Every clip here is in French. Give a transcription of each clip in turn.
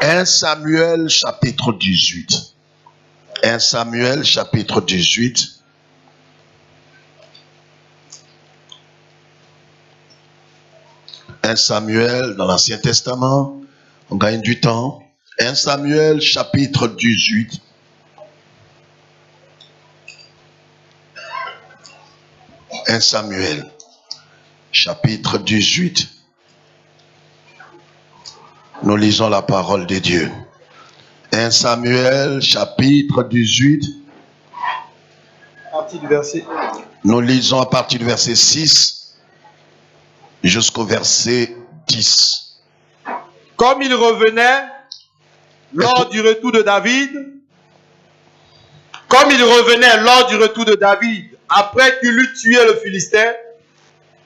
1 Samuel chapitre 18. 1 Samuel chapitre 18. « 1 Samuel dans l'Ancien Testament, on gagne du temps. 1 Samuel chapitre 18. « 1 Samuel chapitre 18. Nous lisons la parole de Dieu. 1 Samuel chapitre 18. Partie du verset. Nous lisons à partir du verset 6 jusqu'au verset 10. Comme il revenait lors du retour de David, après qu'il eut tué le Philistin,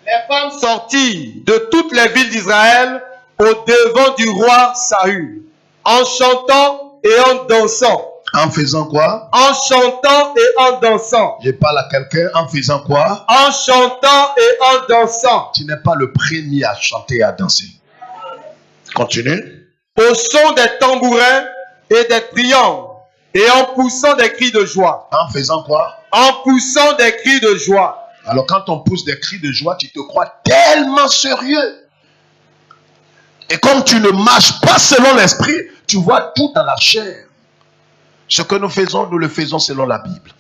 les femmes sortirent de toutes les villes d'Israël au devant du roi Saül, en chantant et en dansant. En faisant quoi? En chantant et en dansant. Je parle à quelqu'un en faisant quoi? En chantant et en dansant. Tu n'es pas le premier à chanter et à danser. Continue. Au son des tambourins et des triangles et en poussant des cris de joie. En faisant quoi? En poussant des cris de joie. Alors quand on pousse des cris de joie, tu te crois tellement sérieux. Et comme tu ne marches pas selon l'esprit, tu vois tout dans la chair. Ce que nous faisons, nous le faisons selon la Bible.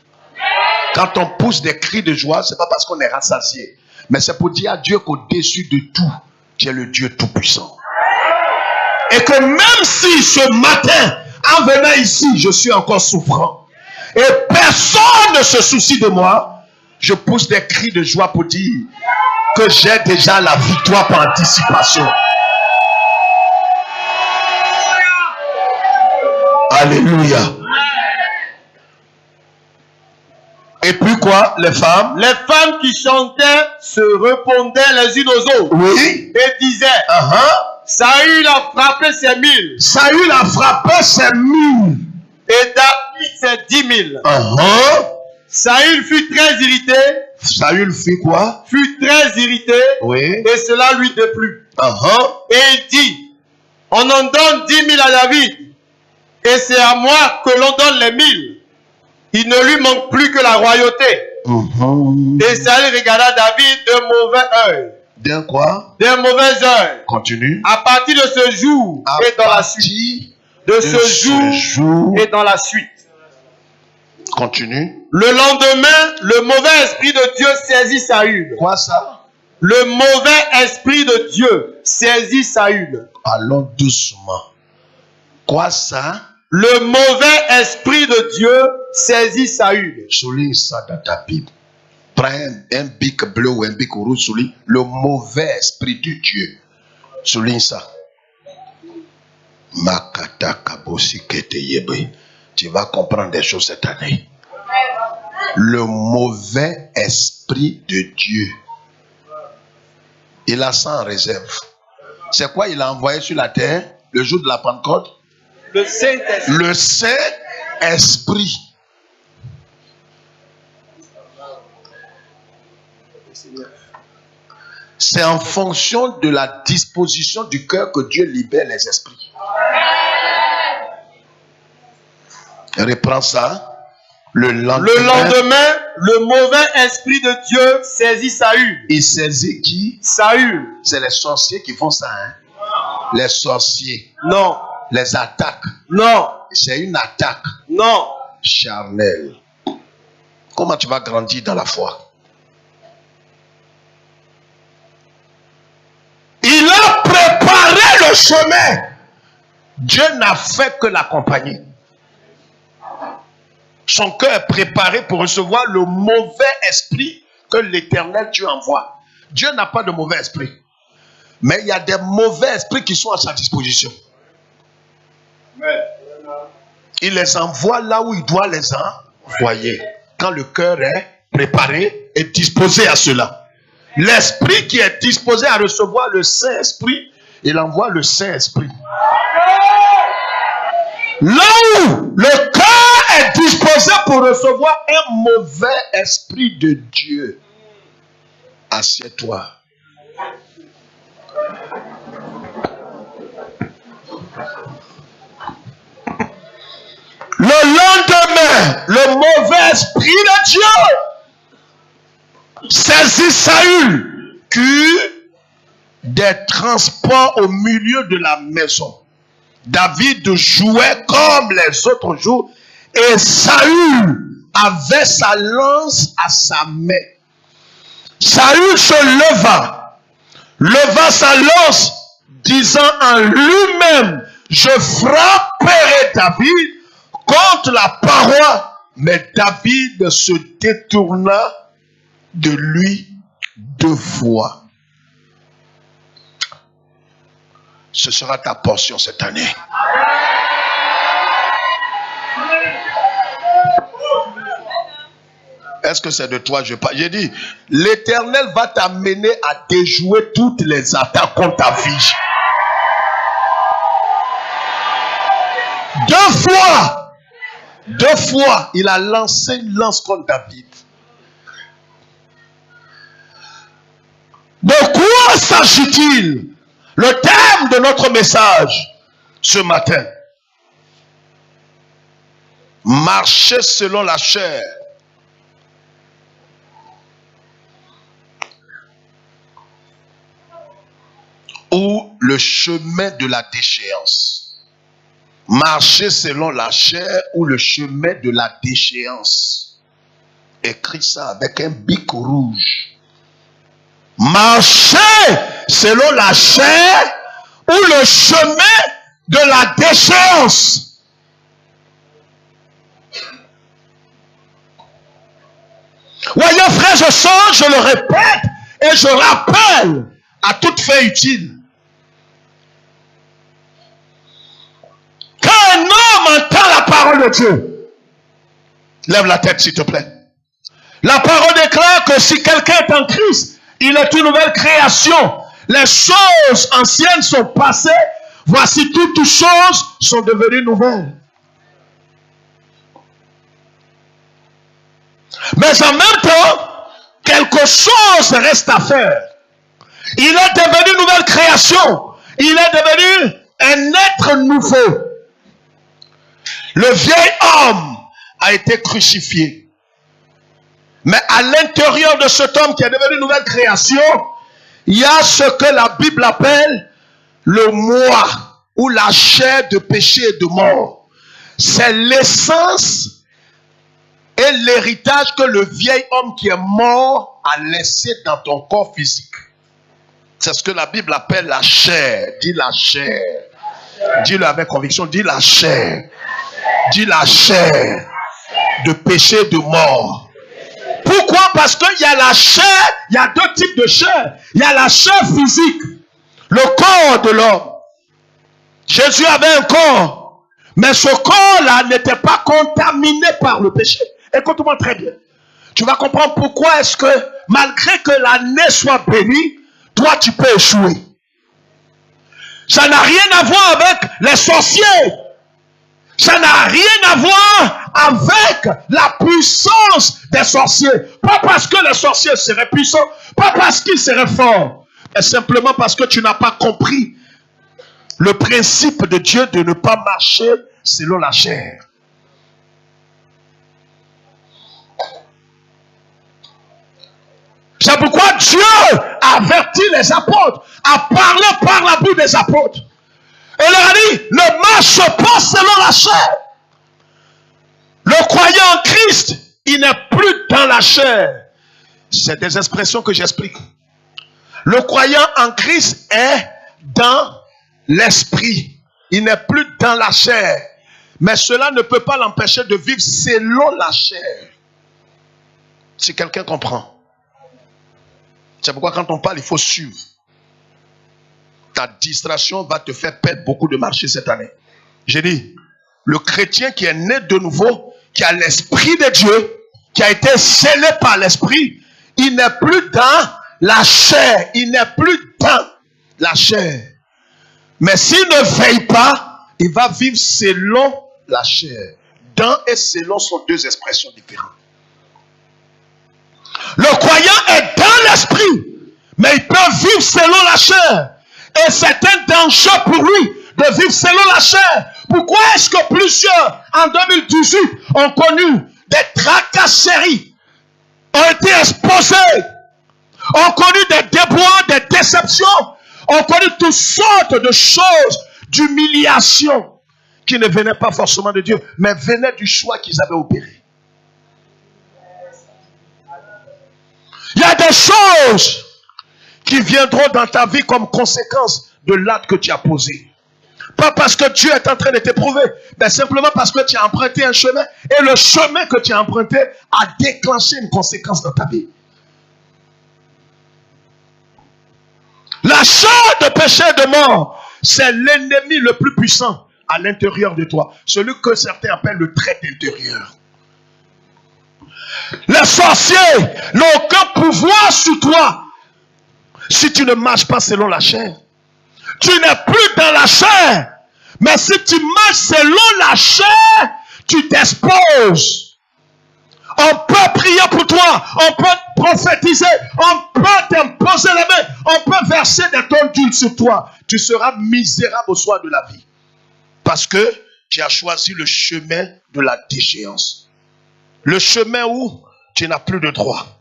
Quand on pousse des cris de joie, ce n'est pas parce qu'on est rassasié, mais c'est pour dire à Dieu qu'au-dessus de tout, tu es le Dieu tout-puissant. Et que même si ce matin, en venant ici, je suis encore souffrant, et personne ne se soucie de moi, je pousse des cris de joie pour dire que j'ai déjà la victoire par anticipation. Alléluia. Et puis quoi, les femmes? Les femmes qui chantaient se répondaient les unes aux autres. Oui. Et disaient, Saül a frappé ses 1000. Saül a frappé ses 1000. Et David ses 10 000. Saül fut très irrité. Saül fut quoi? Fut très irrité. Oui. Et cela lui déplut. Et il dit, on en donne 10 000 à David. Et c'est à moi que l'on donne les 1000. Il ne lui manque plus que la royauté. Et Saül regarda David d'un mauvais œil. D'un quoi? D'un mauvais œil. Continue. À partir de ce jour et dans la suite. De ce jour et dans la suite. Continue. Le lendemain, le mauvais esprit de Dieu saisit Saül. Quoi ça? Le mauvais esprit de Dieu saisit Saül. Allons doucement. Quoi ça? Le mauvais esprit de Dieu saisit Saül. Souligne ça dans ta Bible. Prends un bic bleu ou un bic rouge, souligne le mauvais esprit de Dieu. Souligne ça. Tu vas comprendre des choses cette année. Le mauvais esprit de Dieu. Il a ça en réserve. C'est quoi il a envoyé sur la terre le jour de la Pentecôte? Le Saint-Esprit. Le Saint-Esprit. C'est en fonction de la disposition du cœur que Dieu libère les esprits. Reprends ça. Le lendemain, le mauvais esprit de Dieu saisit Saül. Il saisit qui? Saül. C'est les sorciers qui font ça, hein? Les sorciers. Non. Les attaques. Non. C'est une attaque. Non. Charnelle. Comment tu vas grandir dans la foi? Il a préparé le chemin. Dieu n'a fait que l'accompagner. Son cœur est préparé pour recevoir le mauvais esprit que l'Éternel Dieu envoie. Dieu n'a pas de mauvais esprit. Mais il y a des mauvais esprits qui sont à sa disposition. Il les envoie là où il doit les envoyer. Quand le cœur est préparé et disposé à cela. L'esprit qui est disposé à recevoir le Saint-Esprit, il envoie le Saint-Esprit. Là où le cœur est disposé pour recevoir un mauvais esprit de Dieu, assieds-toi. le mauvais esprit de Dieu saisit Saül, qui des transports au milieu de la maison. David jouait comme les autres jours et Saül avait sa lance à sa main. Saül se leva sa lance, disant en lui-même, je frapperai David contre la paroi. Mais David se détourna de lui 2 fois. Ce sera ta portion cette année. Est-ce que c'est de toi je parle? J'ai dit, l'Éternel va t'amener à déjouer toutes les attaques contre ta vie. 2 fois, il a lancé une lance contre David. De quoi s'agit-il? Le thème de notre message ce matin. Marcher selon la chair. Ou le chemin de la déchéance. Marcher selon la chair ou le chemin de la déchéance. Écris ça avec un bic rouge. Marcher selon la chair ou le chemin de la déchéance. Voyez frères et sœurs, je le répète et je rappelle à toute fin utile. Quand un homme entend la parole de Dieu, lève la tête s'il te plaît. La parole déclare que si quelqu'un est en Christ, il est une nouvelle création. Les choses anciennes sont passées. Voici toutes choses sont devenues nouvelles. Mais en même temps, quelque chose reste à faire. Il est devenu une nouvelle création. Il est devenu un être nouveau. Le vieil homme a été crucifié. Mais à l'intérieur de cet homme qui est devenu une nouvelle création, il y a ce que la Bible appelle le moi ou la chair de péché et de mort. C'est l'essence et l'héritage que le vieil homme qui est mort a laissé dans ton corps physique. C'est ce que la Bible appelle la chair. Dis la chair. Dis-le avec conviction. Dis la chair. Dis la chair de péché et de mort. Pourquoi? Parce qu'il y a la chair, il y a 2 types de chair. Il y a la chair physique, le corps de l'homme. Jésus avait un corps, mais ce corps-là n'était pas contaminé par le péché. Écoute-moi très bien. Tu vas comprendre pourquoi est-ce que, malgré que l'année soit bénie, toi tu peux échouer. Ça n'a rien à voir avec les sorciers. Ça n'a rien à voir avec la puissance des sorciers. Pas parce que les sorciers seraient puissants, pas parce qu'ils seraient forts, mais simplement parce que tu n'as pas compris le principe de Dieu de ne pas marcher selon la chair. C'est pourquoi Dieu a averti les apôtres, a parlé par la bouche des apôtres. Et leur a dit, ne marche pas selon la chair. Le croyant en Christ, il n'est plus dans la chair. C'est des expressions que j'explique. Le croyant en Christ est dans l'esprit. Il n'est plus dans la chair. Mais cela ne peut pas l'empêcher de vivre selon la chair. Si quelqu'un comprend. C'est pourquoi quand on parle, il faut suivre. Ta distraction va te faire perdre beaucoup de marché cette année. J'ai dit, le chrétien qui est né de nouveau, qui a l'esprit de Dieu, qui a été scellé par l'esprit, il n'est plus dans la chair. Il n'est plus dans la chair. Mais s'il ne veille pas, il va vivre selon la chair. Dans et selon sont 2 expressions différentes. Le croyant est dans l'esprit, mais il peut vivre selon la chair. Et c'est un danger pour lui de vivre selon la chair. Pourquoi est-ce que plusieurs, en 2018, ont connu des tracasseries, ont été exposés, ont connu des déboires, des déceptions, ont connu toutes sortes de choses, d'humiliation, qui ne venaient pas forcément de Dieu, mais venaient du choix qu'ils avaient opéré. Il y a des choses qui viendront dans ta vie comme conséquence de l'acte que tu as posé. Pas parce que Dieu est en train de t'éprouver, mais simplement parce que tu as emprunté un chemin et le chemin que tu as emprunté a déclenché une conséquence dans ta vie. La chair de péché et de mort, c'est l'ennemi le plus puissant à l'intérieur de toi. Celui que certains appellent le trait intérieur. Les sorciers n'ont aucun pouvoir sur toi si tu ne marches pas selon la chair. Tu n'es plus dans la chair. Mais si tu marches selon la chair, tu t'exposes. On peut prier pour toi. On peut prophétiser. On peut t'imposer la main. On peut verser des tonnes d'huile sur toi. Tu seras misérable au soir de la vie. Parce que tu as choisi le chemin de la déchéance. Le chemin où tu n'as plus de droit.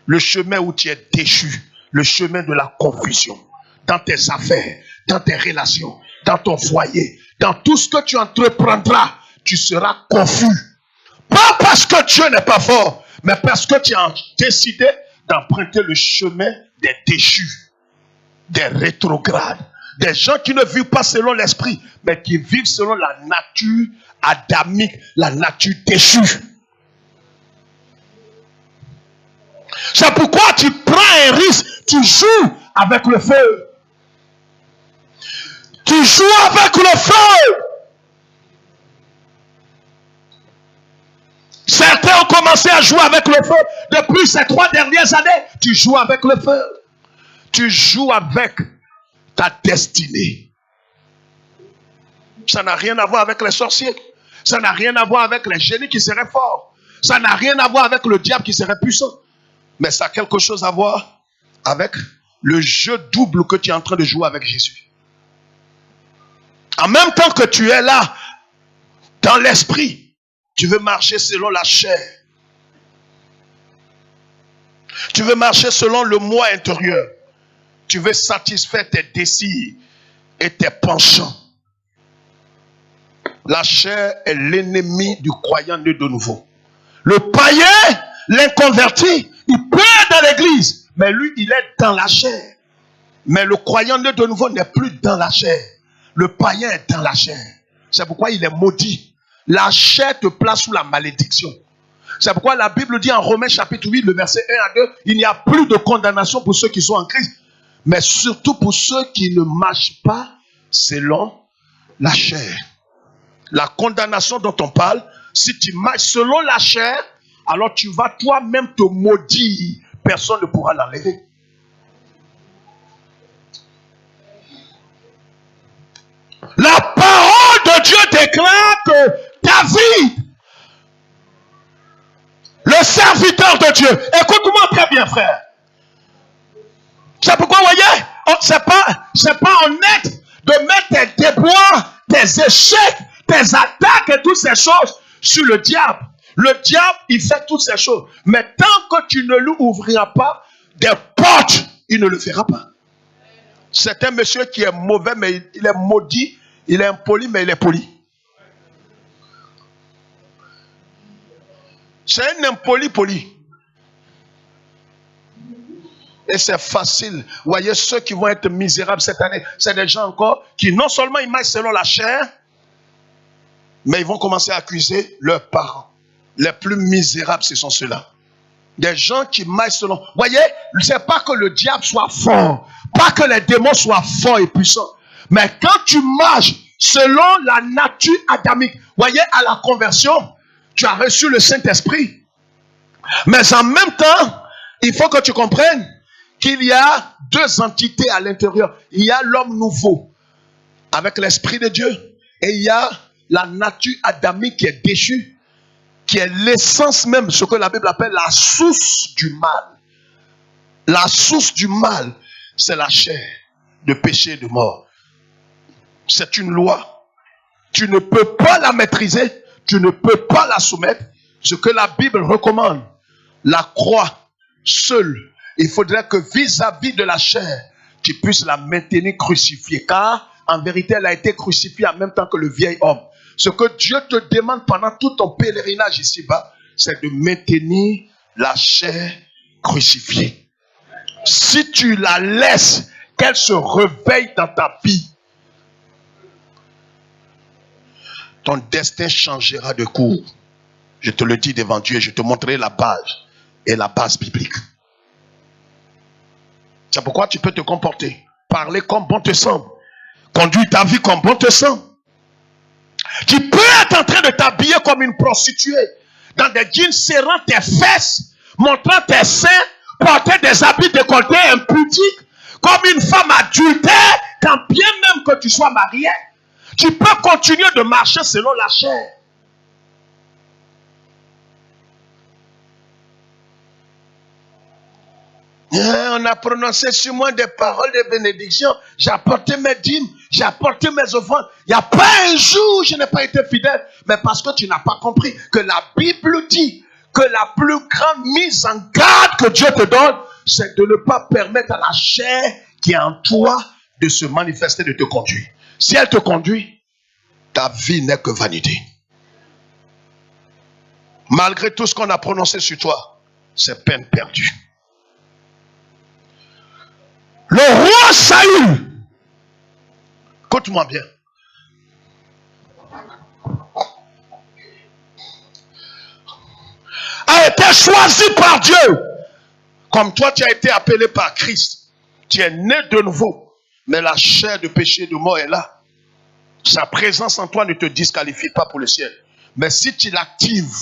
Le chemin où tu es déchu. Le chemin de la confusion. Dans tes affaires, dans tes relations, dans ton foyer, dans tout ce que tu entreprendras, tu seras confus. Pas parce que Dieu n'est pas fort, mais parce que tu as décidé d'emprunter le chemin des déchus, des rétrogrades, des gens qui ne vivent pas selon l'esprit, mais qui vivent selon la nature adamique, la nature déchue. C'est pourquoi tu prends un risque, tu joues avec le feu. Tu joues avec le feu. Certains ont commencé à jouer avec le feu depuis ces 3 dernières années. Tu joues avec le feu. Tu joues avec ta destinée. Ça n'a rien à voir avec les sorciers. Ça n'a rien à voir avec les génies qui seraient forts. Ça n'a rien à voir avec le diable qui serait puissant. Mais ça a quelque chose à voir avec le jeu double que tu es en train de jouer avec Jésus. En même temps que tu es là, dans l'esprit, tu veux marcher selon la chair. Tu veux marcher selon le moi intérieur. Tu veux satisfaire tes désirs et tes penchants. La chair est l'ennemi du croyant né de nouveau. Le païen, l'inconverti, il peut être dans l'église, mais lui, il est dans la chair. Mais le croyant né de nouveau n'est plus dans la chair. Le païen est dans la chair. C'est pourquoi il est maudit. La chair te place sous la malédiction. C'est pourquoi la Bible dit en Romains chapitre 8, le verset 1 à 2, il n'y a plus de condamnation pour ceux qui sont en Christ, mais surtout pour ceux qui ne marchent pas selon la chair. La condamnation dont on parle, si tu marches selon la chair, alors tu vas toi-même te maudire. Personne ne pourra l'enlever. La parole de Dieu déclare que David, le serviteur de Dieu, écoute-moi très bien, frère. C'est pourquoi, vous voyez, c'est pas honnête de mettre tes déboires, tes échecs, tes attaques et toutes ces choses sur le diable. Le diable, il fait toutes ces choses. Mais tant que tu ne lui ouvriras pas des portes, il ne le fera pas. C'est un monsieur qui est mauvais, mais il est maudit. Il est impoli, mais il est poli. C'est un impoli poli. Et c'est facile. Vous voyez, ceux qui vont être misérables cette année, c'est des gens encore qui non seulement ils marchent selon la chair, mais ils vont commencer à accuser leurs parents. Les plus misérables, ce sont ceux-là. Des gens qui marchent selon... Vous voyez, c'est pas que le diable soit fort, pas que les démons soient forts et puissants, mais quand tu marches selon la nature adamique, vous voyez, à la conversion, tu as reçu le Saint-Esprit. Mais en même temps, il faut que tu comprennes qu'il y a 2 entités à l'intérieur. Il y a l'homme nouveau, avec l'Esprit de Dieu, et il y a la nature adamique qui est déchue, qui est l'essence même, ce que la Bible appelle la source du mal. La source du mal, c'est la chair de péché et de mort. C'est une loi. tu ne peux pas la maîtriser, tu ne peux pas la soumettre. Ce que la Bible recommande, la croix seule, il faudrait que vis-à-vis de la chair, tu puisses la maintenir crucifiée. Car en vérité, elle a été crucifiée en même temps que le vieil homme. Ce que Dieu te demande pendant tout ton pèlerinage ici-bas, c'est de maintenir la chair crucifiée. Si tu la laisses, qu'elle se réveille dans ta vie, ton destin changera de cours. Je te le dis devant Dieu, je te montrerai la base et la base biblique. C'est pourquoi tu peux te comporter, parler comme bon te semble, conduire ta vie comme bon te semble. Tu peux être en train de t'habiller comme une prostituée, dans des jeans serrant tes fesses, montrant tes seins, porter des habits décolletés impudiques, comme une femme adultère, quand bien même que tu sois marié. Tu peux continuer de marcher selon la chair. On a prononcé sur moi des paroles de bénédiction. J'ai apporté mes dîmes, j'ai apporté mes offrandes. Il n'y a pas un jour où je n'ai pas été fidèle. Mais parce que tu n'as pas compris que la Bible dit que la plus grande mise en garde que Dieu te donne, c'est de ne pas permettre à la chair qui est en toi de se manifester, de te conduire. Si elle te conduit, ta vie n'est que vanité. Malgré tout ce qu'on a prononcé sur toi, c'est peine perdue. Le roi Saül, écoute-moi bien, a été choisi par Dieu. Comme toi, tu as été appelé par Christ. Tu es né de nouveau. Mais la chair de péché et de mort est là. Sa présence en toi ne te disqualifie pas pour le ciel. Mais si tu l'actives,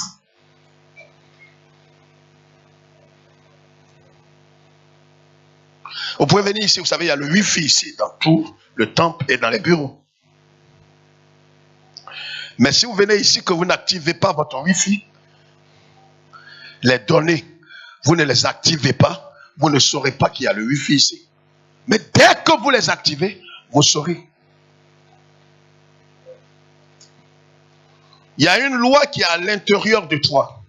vous pouvez venir ici, vous savez, il y a le Wi-Fi ici, dans tout le temple et dans les bureaux. Mais si vous venez ici que vous n'activez pas votre Wi-Fi, les données, vous ne les activez pas, vous ne saurez pas qu'il y a le Wi-Fi ici. Mais dès que vous les activez, vous saurez. Il y a une loi qui est à l'intérieur de toi.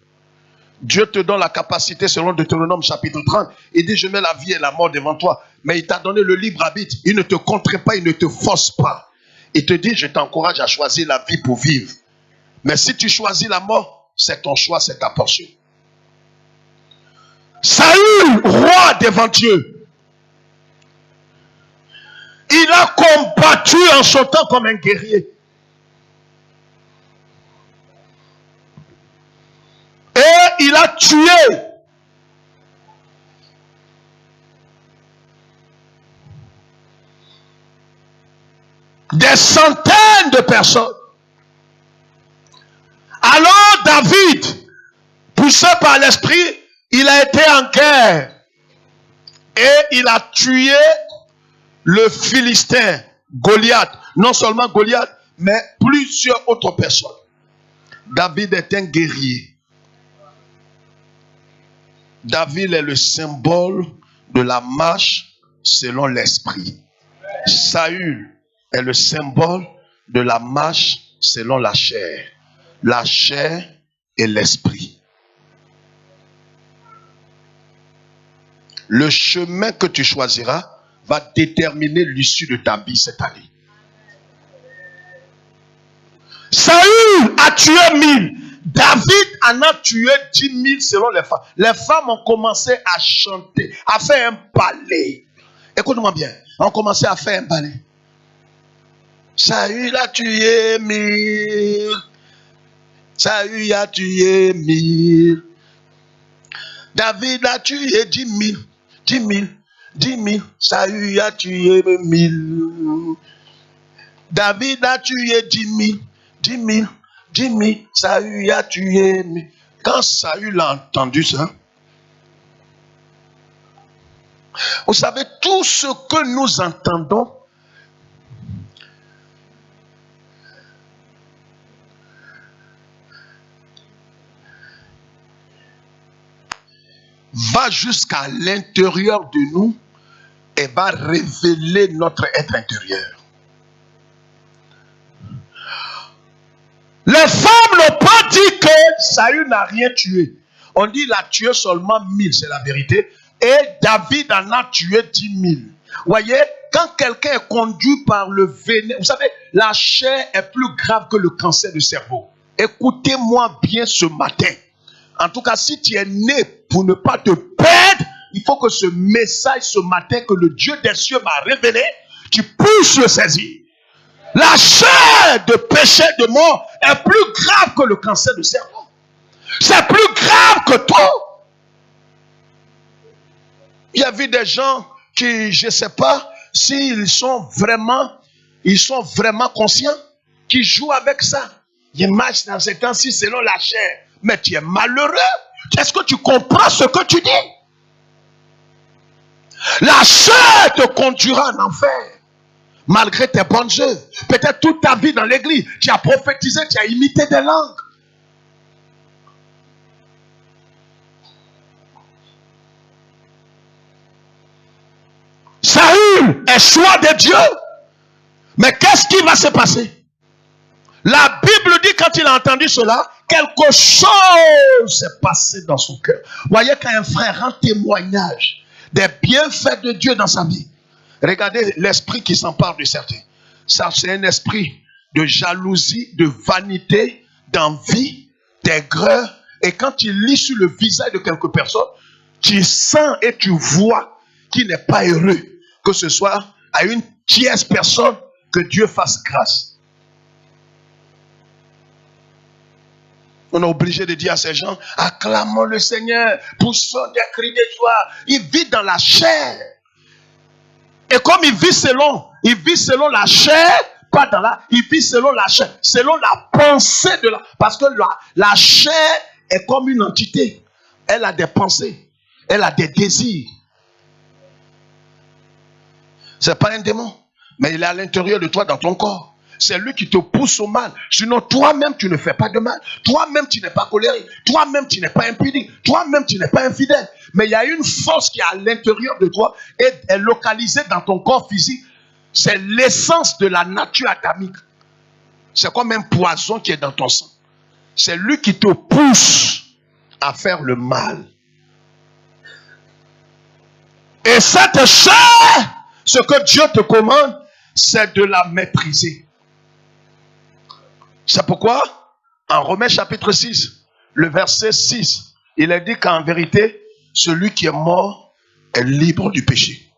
Dieu te donne la capacité, selon Deutéronome chapitre 30. Il dit, je mets la vie et la mort devant toi. Mais il t'a donné le libre arbitre. Il ne te contraint pas, il ne te force pas. Il te dit, je t'encourage à choisir la vie pour vivre. Mais si tu choisis la mort, c'est ton choix, c'est ta portion. Saül, roi devant Dieu, il a combattu en sautant comme un guerrier. Et il a tué des centaines de personnes. Alors David, poussé par l'esprit, il a été en guerre. Et il a tué le Philistin, Goliath. Non seulement Goliath, mais plusieurs autres personnes. David est un guerrier. David est le symbole de la marche selon l'esprit. Saül est le symbole de la marche selon la chair. La chair et l'esprit. Le chemin que tu choisiras va déterminer l'issue de ta vie cette année. Saül a tué 1000. David en a tué 10 000 selon les femmes. Les femmes ont commencé à chanter, à faire un ballet. Écoute-moi bien. On commençait à faire un ballet. Saül a tué 1000. Saül a tué 1000. David a tué 10 000. 10 000. 10 000. Saül a tué 1000. David a tué 10 000. 10 000. 10 000, Saül a tué. Quand Saül a entendu ça, vous savez, tout ce que nous entendons, va jusqu'à l'intérieur de nous et va révéler notre être intérieur. Les femmes n'ont pas dit que Saül n'a rien tué. On dit qu'il a tué seulement 1000, c'est la vérité. Et David en a tué 10 000. Voyez, quand quelqu'un est conduit par le vénin, vous savez, la chair est plus grave que le cancer du cerveau. Écoutez-moi bien ce matin. En tout cas, si tu es né pour ne pas te perdre, il faut que ce message ce matin que le Dieu des cieux m'a révélé, tu puisses le saisir. La chair de péché de mort est plus grave que le cancer du cerveau. C'est plus grave que tout. Il y a vu des gens qui, je ne sais pas s'ils sont vraiment conscients, qui jouent avec ça. Ils marchent dans ces temps-ci selon la chair. Mais tu es malheureux. Est-ce que tu comprends ce que tu dis? La chair te conduira en enfer. Malgré tes bonnes œuvres. Peut-être toute ta vie dans l'église, tu as prophétisé, tu as imité des langues. Saül est choix de Dieu. Mais qu'est-ce qui va se passer? La Bible dit quand il a entendu cela, quelque chose s'est passé dans son cœur. Voyez quand un frère rend témoignage des bienfaits de Dieu dans sa vie. Regardez l'esprit qui s'empare de certains. Ça, c'est un esprit de jalousie, de vanité, d'envie, d'aigreur. Et quand il lit sur le visage de quelques personnes, tu sens et tu vois qu'il n'est pas heureux. Que ce soit à une tierce personne, que Dieu fasse grâce. On est obligé de dire à ces gens, acclamons le Seigneur, poussons des cris de joie. Il vit dans la chair. Et comme il vit selon la chair, pas dans la, il vit selon la chair, selon la pensée de la, parce que la chair est comme une entité. Elle a des pensées, elle a des désirs. C'est pas un démon, mais il est à l'intérieur de toi, dans ton corps. C'est lui qui te pousse au mal. Sinon, toi-même, tu ne fais pas de mal. Toi-même, tu n'es pas colérique. Toi-même, tu n'es pas impudique. Toi-même, tu n'es pas infidèle. Mais il y a une force qui est à l'intérieur de toi et est localisée dans ton corps physique. C'est l'essence de la nature adamique. C'est comme un poison qui est dans ton sang. C'est lui qui te pousse à faire le mal. Et cette chair, ce que Dieu te commande, c'est de la maîtriser. C'est pourquoi, en Romains chapitre 6, le verset 6, il est dit qu'en vérité, celui qui est mort est libre du péché.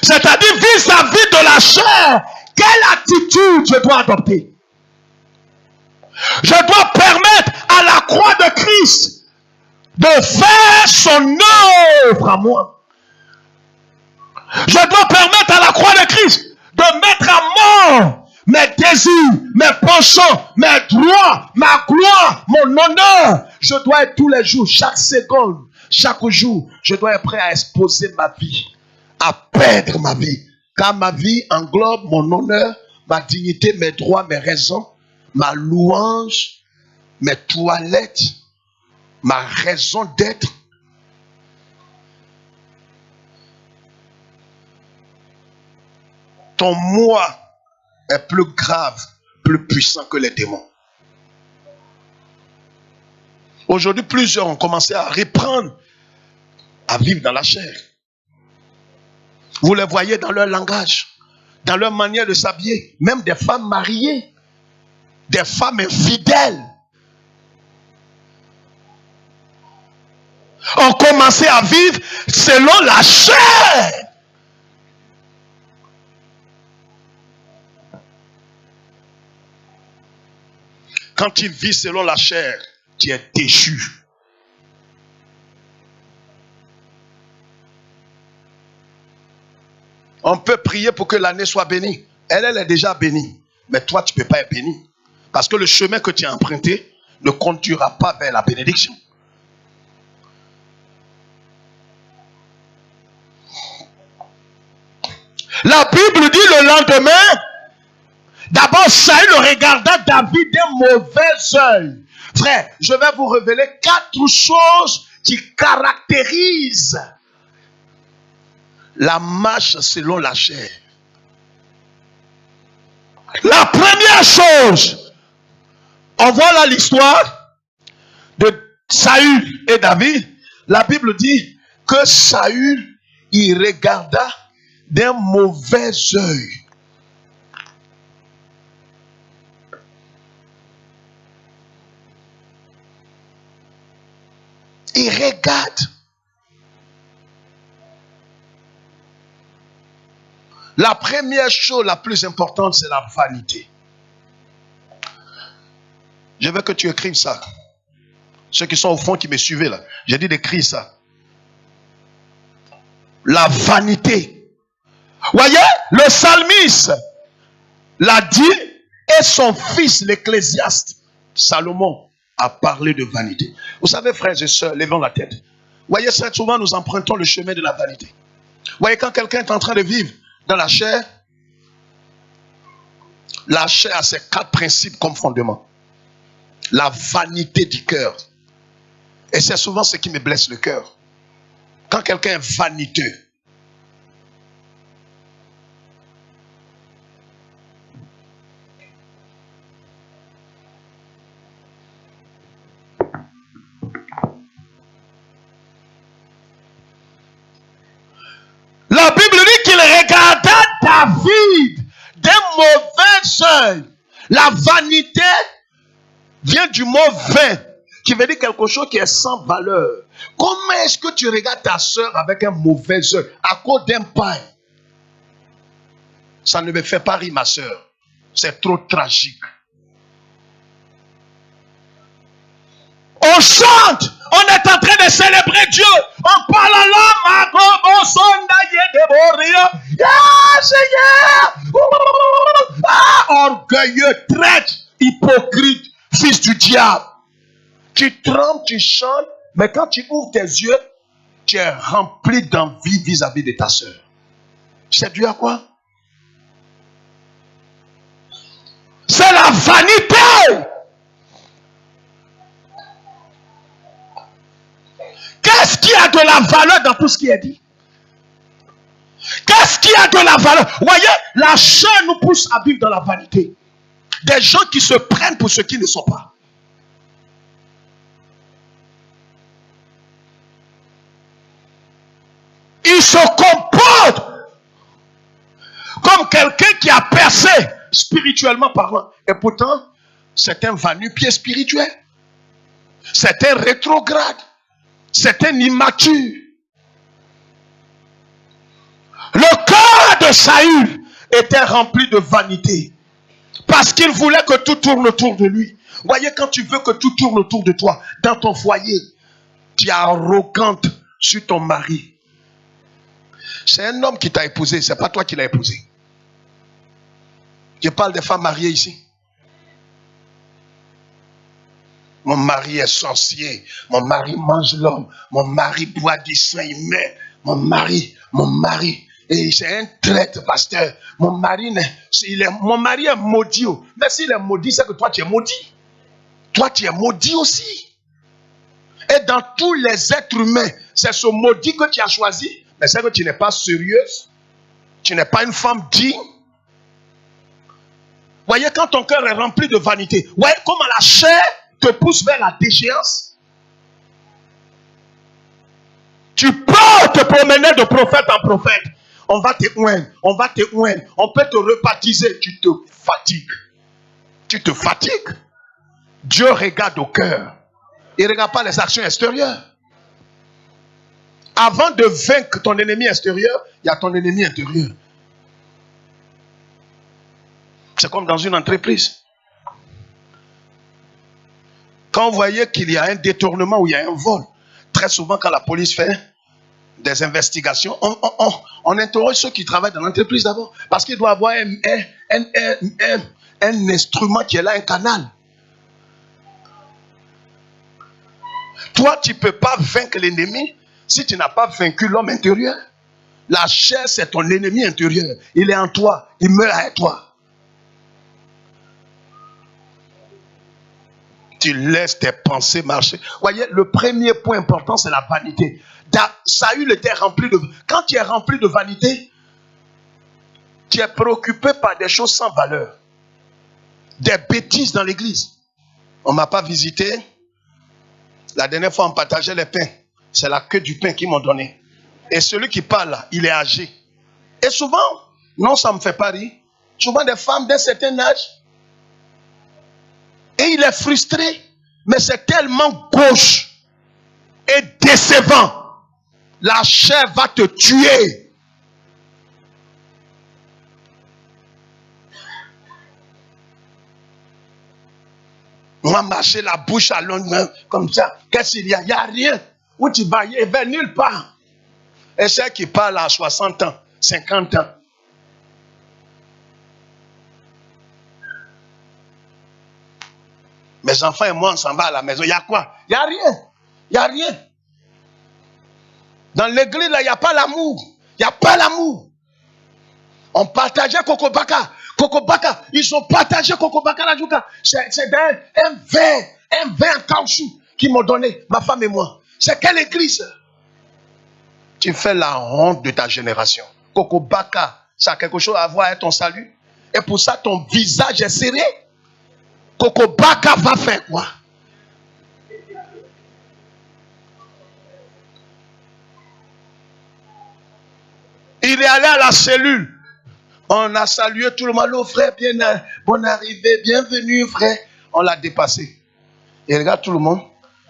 C'est-à-dire vis-à-vis de la chair, quelle attitude je dois adopter? Je dois permettre à la croix de Christ de faire son œuvre à moi. Je dois permettre à la croix de Christ de mettre à mort mes désirs, mes penchants, mes droits, ma gloire, mon honneur. Je dois être tous les jours, chaque seconde, chaque jour, je dois être prêt à exposer ma vie, à perdre ma vie. Car ma vie englobe mon honneur, ma dignité, mes droits, mes raisons, ma louange, mes toilettes, ma raison d'être. Ton moi est plus grave, plus puissant que les démons. Aujourd'hui, plusieurs ont commencé à reprendre, à vivre dans la chair. Vous les voyez dans leur langage, dans leur manière de s'habiller, même des femmes mariées, des femmes infidèles, ont commencé à vivre selon la chair. Quand tu vis selon la chair, tu es déchu. On peut prier pour que l'année soit bénie. Elle est déjà bénie. Mais toi, tu ne peux pas être béni. Parce que le chemin que tu as emprunté ne conduira pas vers la bénédiction. La Bible dit le lendemain, d'abord Saül regarda David d'un mauvais œil. Frère, je vais vous révéler 4 choses qui caractérisent la marche selon la chair. La première chose, on voit là l'histoire de Saül et David. La Bible dit que Saül, il regarda d'un mauvais œil. Il regarde. La première chose la plus importante, c'est la vanité. Je veux que tu écrives ça. Ceux qui sont au fond, qui me suivent là. J'ai dit d'écrire ça. La vanité. Voyez, le psalmiste l'a dit et son fils, l'ecclésiaste, Salomon, a parlé de vanité. Vous savez, frères et sœurs, levons la tête. Voyez, très souvent, nous empruntons le chemin de la vanité. Voyez, quand quelqu'un est en train de vivre dans la chair a ses 4 principes comme fondement. La vanité du cœur. Et c'est souvent ce qui me blesse le cœur. Quand quelqu'un est vaniteux, la Bible dit qu'il regarda David d'un mauvais œil. La vanité vient du mot vain, qui veut dire quelque chose qui est sans valeur. Comment est-ce que tu regardes ta soeur avec un mauvais œil à cause d'un pain? Ça ne me fait pas rire, ma soeur. C'est trop tragique. On chante, on est en train de célébrer Dieu. On parle à l'homme, orgueilleux, traître, hypocrite, fils du diable. Tu trembles, tu chantes, mais quand tu ouvres tes yeux, tu es rempli d'envie vis-à-vis de ta soeur. C'est dû à quoi? C'est la vanité. Qu'est-ce qui a de la valeur dans tout ce qui est dit? Qu'est-ce qui a de la valeur? Voyez, la chair nous pousse à vivre dans la vanité. Des gens qui se prennent pour ceux qui ne sont pas. Ils se comportent comme quelqu'un qui a percé spirituellement parlant. Et pourtant, c'est un va-nu-pied spirituel. C'est un rétrograde. C'est un immature. Le cœur de Saül était rempli de vanité. Parce qu'il voulait que tout tourne autour de lui. Voyez, quand tu veux que tout tourne autour de toi, dans ton foyer, tu es arrogante sur ton mari. C'est un homme qui t'a épousé, c'est pas toi qui l'as épousé. Je parle des femmes mariées ici. Mon mari est sorcier. Mon mari mange l'homme. Mon mari boit du sang, il met. Mon mari. Et c'est un traître, pasteur. Mon mari est maudit. Mais s'il est maudit, c'est que toi tu es maudit. Toi tu es maudit aussi. Et dans tous les êtres humains, c'est ce maudit que tu as choisi. Mais c'est que tu n'es pas sérieuse. Tu n'es pas une femme digne. Voyez, quand ton cœur est rempli de vanité, voyez comment la chair te pousse vers la déchéance. Tu peux te promener de prophète en prophète. On va te oindre, on peut te rebaptiser. Tu te fatigues. Dieu regarde au cœur. Il ne regarde pas les actions extérieures. Avant de vaincre ton ennemi extérieur, il y a ton ennemi intérieur. C'est comme dans une entreprise. Quand vous voyez qu'il y a un détournement ou il y a un vol, très souvent quand la police fait des investigations, on interroge ceux qui travaillent dans l'entreprise d'abord. Parce qu'il doit avoir un instrument qui est là, un canal. Toi, tu ne peux pas vaincre l'ennemi si tu n'as pas vaincu l'homme intérieur. La chair, c'est ton ennemi intérieur. Il est en toi. Il meurt avec toi. Tu laisses tes pensées marcher. Voyez, le premier point important, c'est la vanité. Saül était rempli de... Quand tu es rempli de vanité, tu es préoccupé par des choses sans valeur. des bêtises dans l'église. On ne m'a pas visité. La dernière fois, on partageait les pains. C'est la queue du pain qu'ils m'ont donné. Et celui qui parle, là, il est âgé. Et souvent, non, ça ne me fait pas rire. Souvent, des femmes d'un certain âge. Et il est frustré. Mais c'est tellement gauche et décevant. La chair va te tuer. On va marcher la bouche à l'ombre comme ça. Qu'est-ce qu'il y a? Il n'y a rien. Où tu vas? Il va nulle part. Et ceux qui parlent à 60 ans, 50 ans. Mes enfants et moi, on s'en va à la maison. Il y a quoi? Il n'y a rien. Il n'y a rien. Dans l'église, là, il n'y a pas l'amour. Il n'y a pas l'amour. On partageait Coco Baka. Coco Baka, ils ont partagé Coco Baka la Jouka. C'est un verre en caoutchouc qu'ils m'ont donné, ma femme et moi. C'est quelle église? Tu fais la honte de ta génération. Coco Baka, ça a quelque chose à voir avec ton salut. Et pour ça, ton visage est serré. Coco Baka va faire quoi? Il est allé à la cellule. On a salué tout le monde. Allô frère, bonne arrivée, bienvenue frère. On l'a dépassé. Il regarde tout le monde.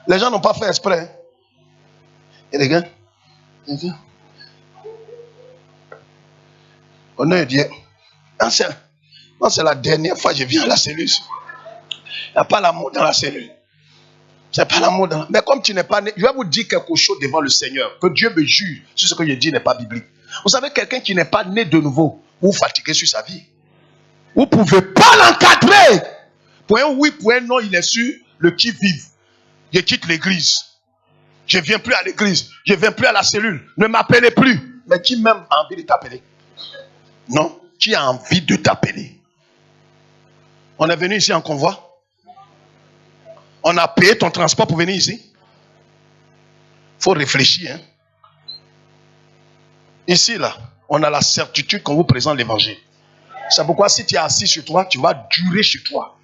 Les gens n'ont pas fait exprès. Il regarde. On a dit, c'est la dernière fois que je viens à la cellule. Il n'y a pas l'amour dans la cellule. C'est pas l'amour dans la... Mais comme tu n'es pas né, je vais vous dire quelque chose devant le Seigneur. Que Dieu me juge si ce que je dis n'est pas biblique. Vous savez, quelqu'un qui n'est pas né de nouveau, vous fatiguez sur sa vie. Vous ne pouvez pas l'encadrer. Pour un oui, pour un non, il est sur le qui-vive. Je quitte l'église. Je ne viens plus à l'église. Je ne viens plus à la cellule. Ne m'appelez plus. Mais qui même a envie de t'appeler? Non, qui a envie de t'appeler? On est venu ici en convoi. On a payé ton transport pour venir ici. Il faut réfléchir. Hein? Ici, là, on a la certitude qu'on vous présente l'évangile. C'est pourquoi si tu es assis sur toi, tu vas durer sur toi.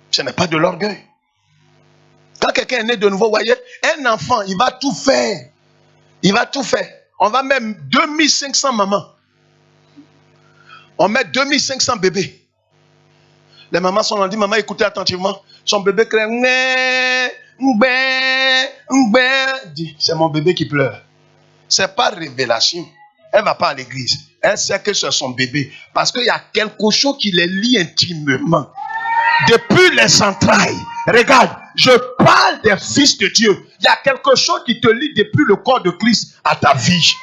Ce n'est pas de l'orgueil. Quand quelqu'un est né de nouveau, vous voyez, un enfant, il va tout faire. Il va tout faire. On va même 2500 mamans. On met 2500 bébés. Les mamans sont dit, maman, écoutez attentivement. Son bébé crie, c'est mon bébé qui pleure. Ce n'est pas révélation. Elle ne va pas à l'église. Elle sait que c'est son bébé. Parce qu'il y a quelque chose qui les lie intimement. Depuis les entrailles. Regarde, je parle des fils de Dieu. Il y a quelque chose qui te lie depuis le corps de Christ à ta vie.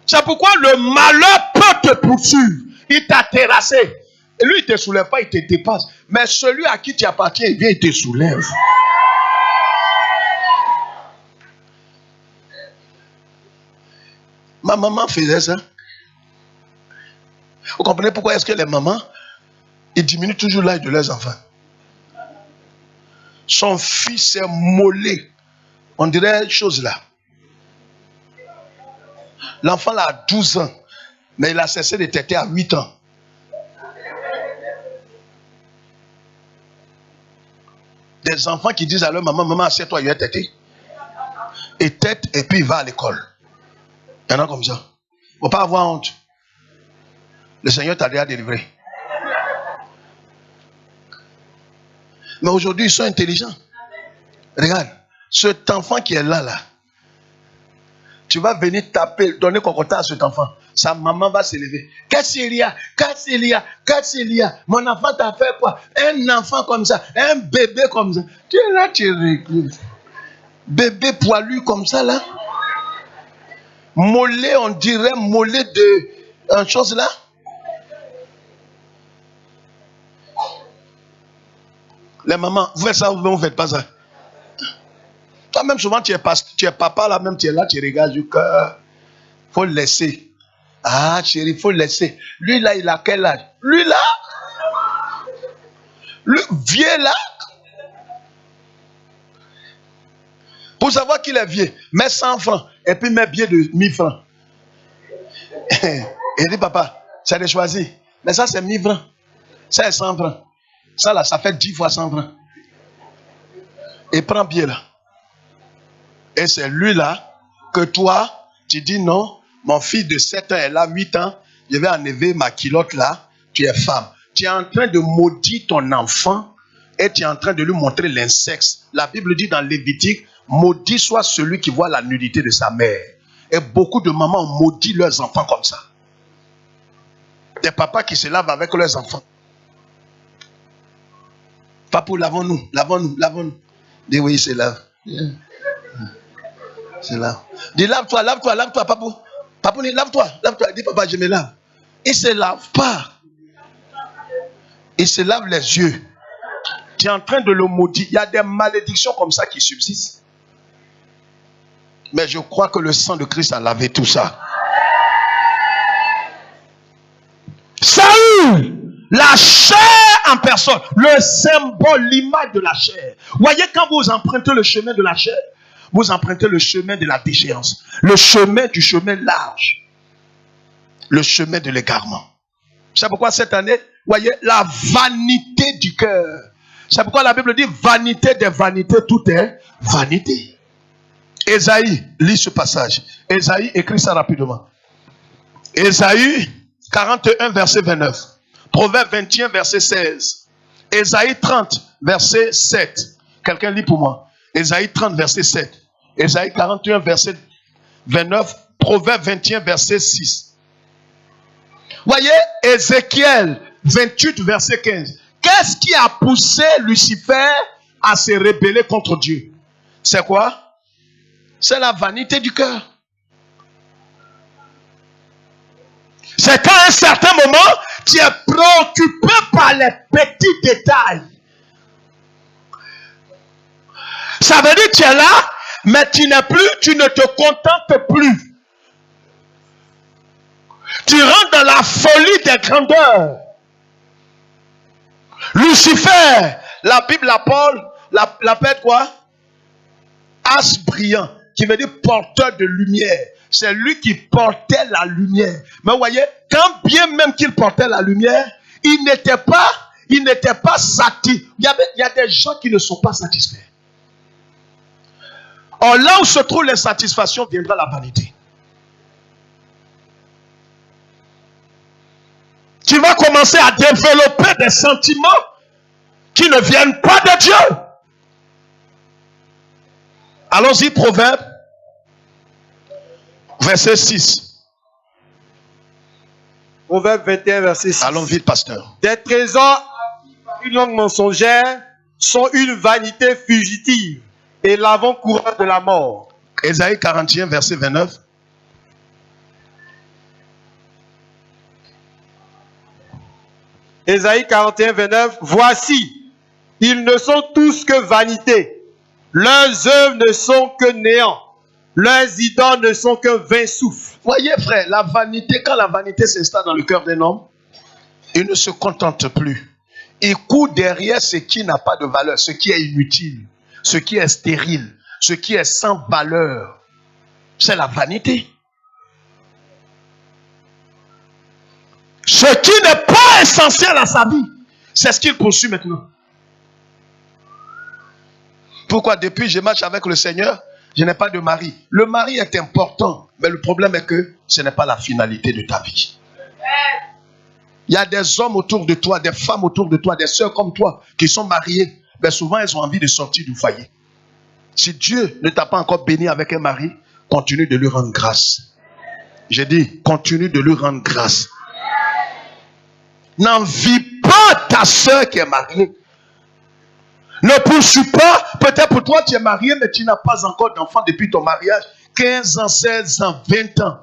C'est pourquoi le malheur peut te poursuivre. Il t'a terrassé. Et lui, il ne te soulève pas, il te dépasse. Mais celui à qui tu appartiens, il vient, il te soulève. Ma maman faisait ça. Vous comprenez pourquoi est-ce que les mamans, ils diminuent toujours l'âge de leurs enfants? Son fils est mollet. On dirait chose là. L'enfant là a 12 ans. Mais il a cessé de téter à 8 ans. Des enfants qui disent à leur maman, maman, assieds-toi, il va téter. Et tète, et puis il va à l'école. Il y en a comme ça. Il ne faut pas avoir honte. Le Seigneur t'a déjà délivré. Mais aujourd'hui, ils sont intelligents. Regarde, cet enfant qui est là, tu vas venir taper, donner cocotin à cet enfant. Sa maman va se lever. Qu'est-ce qu'il y a? Qu'est-ce qu'il y a? Qu'est-ce qu'il y a? Mon enfant t'a fait quoi? Un enfant comme ça, un bébé comme ça. Tu es là, tu es bébé poilu comme ça là. Mollet, on dirait mollet de une chose là. Les mamans, vous faites ça ou vous ne faites pas ça? Toi-même, souvent, tu es papa là, même tu es là, tu regardes du cœur. Il faut le laisser. Ah, chérie, il faut le laisser. Lui là, il a quel âge? Lui là? Le vieux là? Pour savoir qu'il est vieux, mets 100 francs et puis mets billet de 1000 francs. Il dit, papa, c'est de choisir. Mais ça, c'est 1000 francs. Ça, c'est 100 francs. Ça, là, ça fait 10 fois 100 francs. Et prends bien là. Et c'est lui là que toi, tu dis non, mon fils de 7 ans est là, 8 ans, je vais enlever ma culotte là, tu es femme. Tu es en train de maudire ton enfant et tu es en train de lui montrer l'insexe. La Bible dit dans Lévitique, maudit soit celui qui voit la nudité de sa mère. Et beaucoup de mamans maudissent leurs enfants comme ça. Des papas qui se lavent avec leurs enfants. Papou, lavons-nous, lavons-nous, lavons-nous. Dis oui, il se lave. C'est là. Dis lave-toi, lave-toi, lave-toi, papou. Papou, lave-toi, lave-toi. Dis papa, je me lave. Il ne se lave pas. Il se lave les yeux. Tu es en train de le maudire. Il y a des malédictions comme ça qui subsistent. Mais je crois que le sang de Christ a lavé tout ça. Saül, la chair en personne, le symbole, l'image de la chair. Voyez, quand vous empruntez le chemin de la chair, vous empruntez le chemin de la déchéance, le chemin du chemin large, le chemin de l'égarement. C'est pourquoi cette année, voyez, la vanité du cœur. C'est pourquoi la Bible dit vanité des vanités, tout est vanité. Ésaïe, lis ce passage. Ésaïe, écris ça rapidement. Ésaïe 41, verset 29. Proverbe 21, verset 16. Ésaïe 30, verset 7. Quelqu'un lit pour moi. Ésaïe 30, verset 7. Ésaïe 41, verset 29. Proverbe 21, verset 6. Voyez, Ézéchiel 28, verset 15. Qu'est-ce qui a poussé Lucifer à se rebeller contre Dieu? C'est quoi? C'est la vanité du cœur. C'est qu'à un certain moment, tu es préoccupé par les petits détails. Ça veut dire que tu es là, mais tu ne te contentes plus. Tu rentres dans la folie des grandeurs. Lucifer, la Bible l'appelle quoi? As brillant, qui veut dire porteur de lumière. C'est lui qui portait la lumière. Mais vous voyez, quand bien même qu'il portait la lumière, il n'était pas satisfait. Il y a des gens qui ne sont pas satisfaits. Or, là où se trouve l'insatisfaction, viendra la vanité. Tu vas commencer à développer des sentiments qui ne viennent pas de Dieu. Allons-y, Proverbe, verset 6. Proverbe 21, verset 6. Allons vite, pasteur. Des trésors, une langue mensongère, sont une vanité fugitive et l'avant-coureur de la mort. Ésaïe 41, verset 29. Ésaïe 41, 29. Voici, ils ne sont tous que vanité. Leurs œuvres ne sont que néant. Leurs idoles ne sont que vain souffle. Voyez, frère, la vanité, quand la vanité s'installe dans le cœur d'un homme, il ne se contente plus. Il court derrière ce qui n'a pas de valeur, ce qui est inutile, ce qui est stérile, ce qui est sans valeur. C'est la vanité. Ce qui n'est pas essentiel à sa vie, c'est ce qu'il poursuit maintenant. Pourquoi depuis je marche avec le Seigneur, je n'ai pas de mari. Le mari est important, mais le problème est que ce n'est pas la finalité de ta vie. Il y a des hommes autour de toi, des femmes autour de toi, des sœurs comme toi qui sont mariées, mais souvent elles ont envie de sortir du foyer. Si Dieu ne t'a pas encore béni avec un mari, continue de lui rendre grâce. J'ai dit, continue de lui rendre grâce. N'envie pas ta sœur qui est mariée. Ne poursuis pas, peut-être pour toi tu es marié, mais tu n'as pas encore d'enfant depuis ton mariage. 15 ans, 16 ans, 20 ans.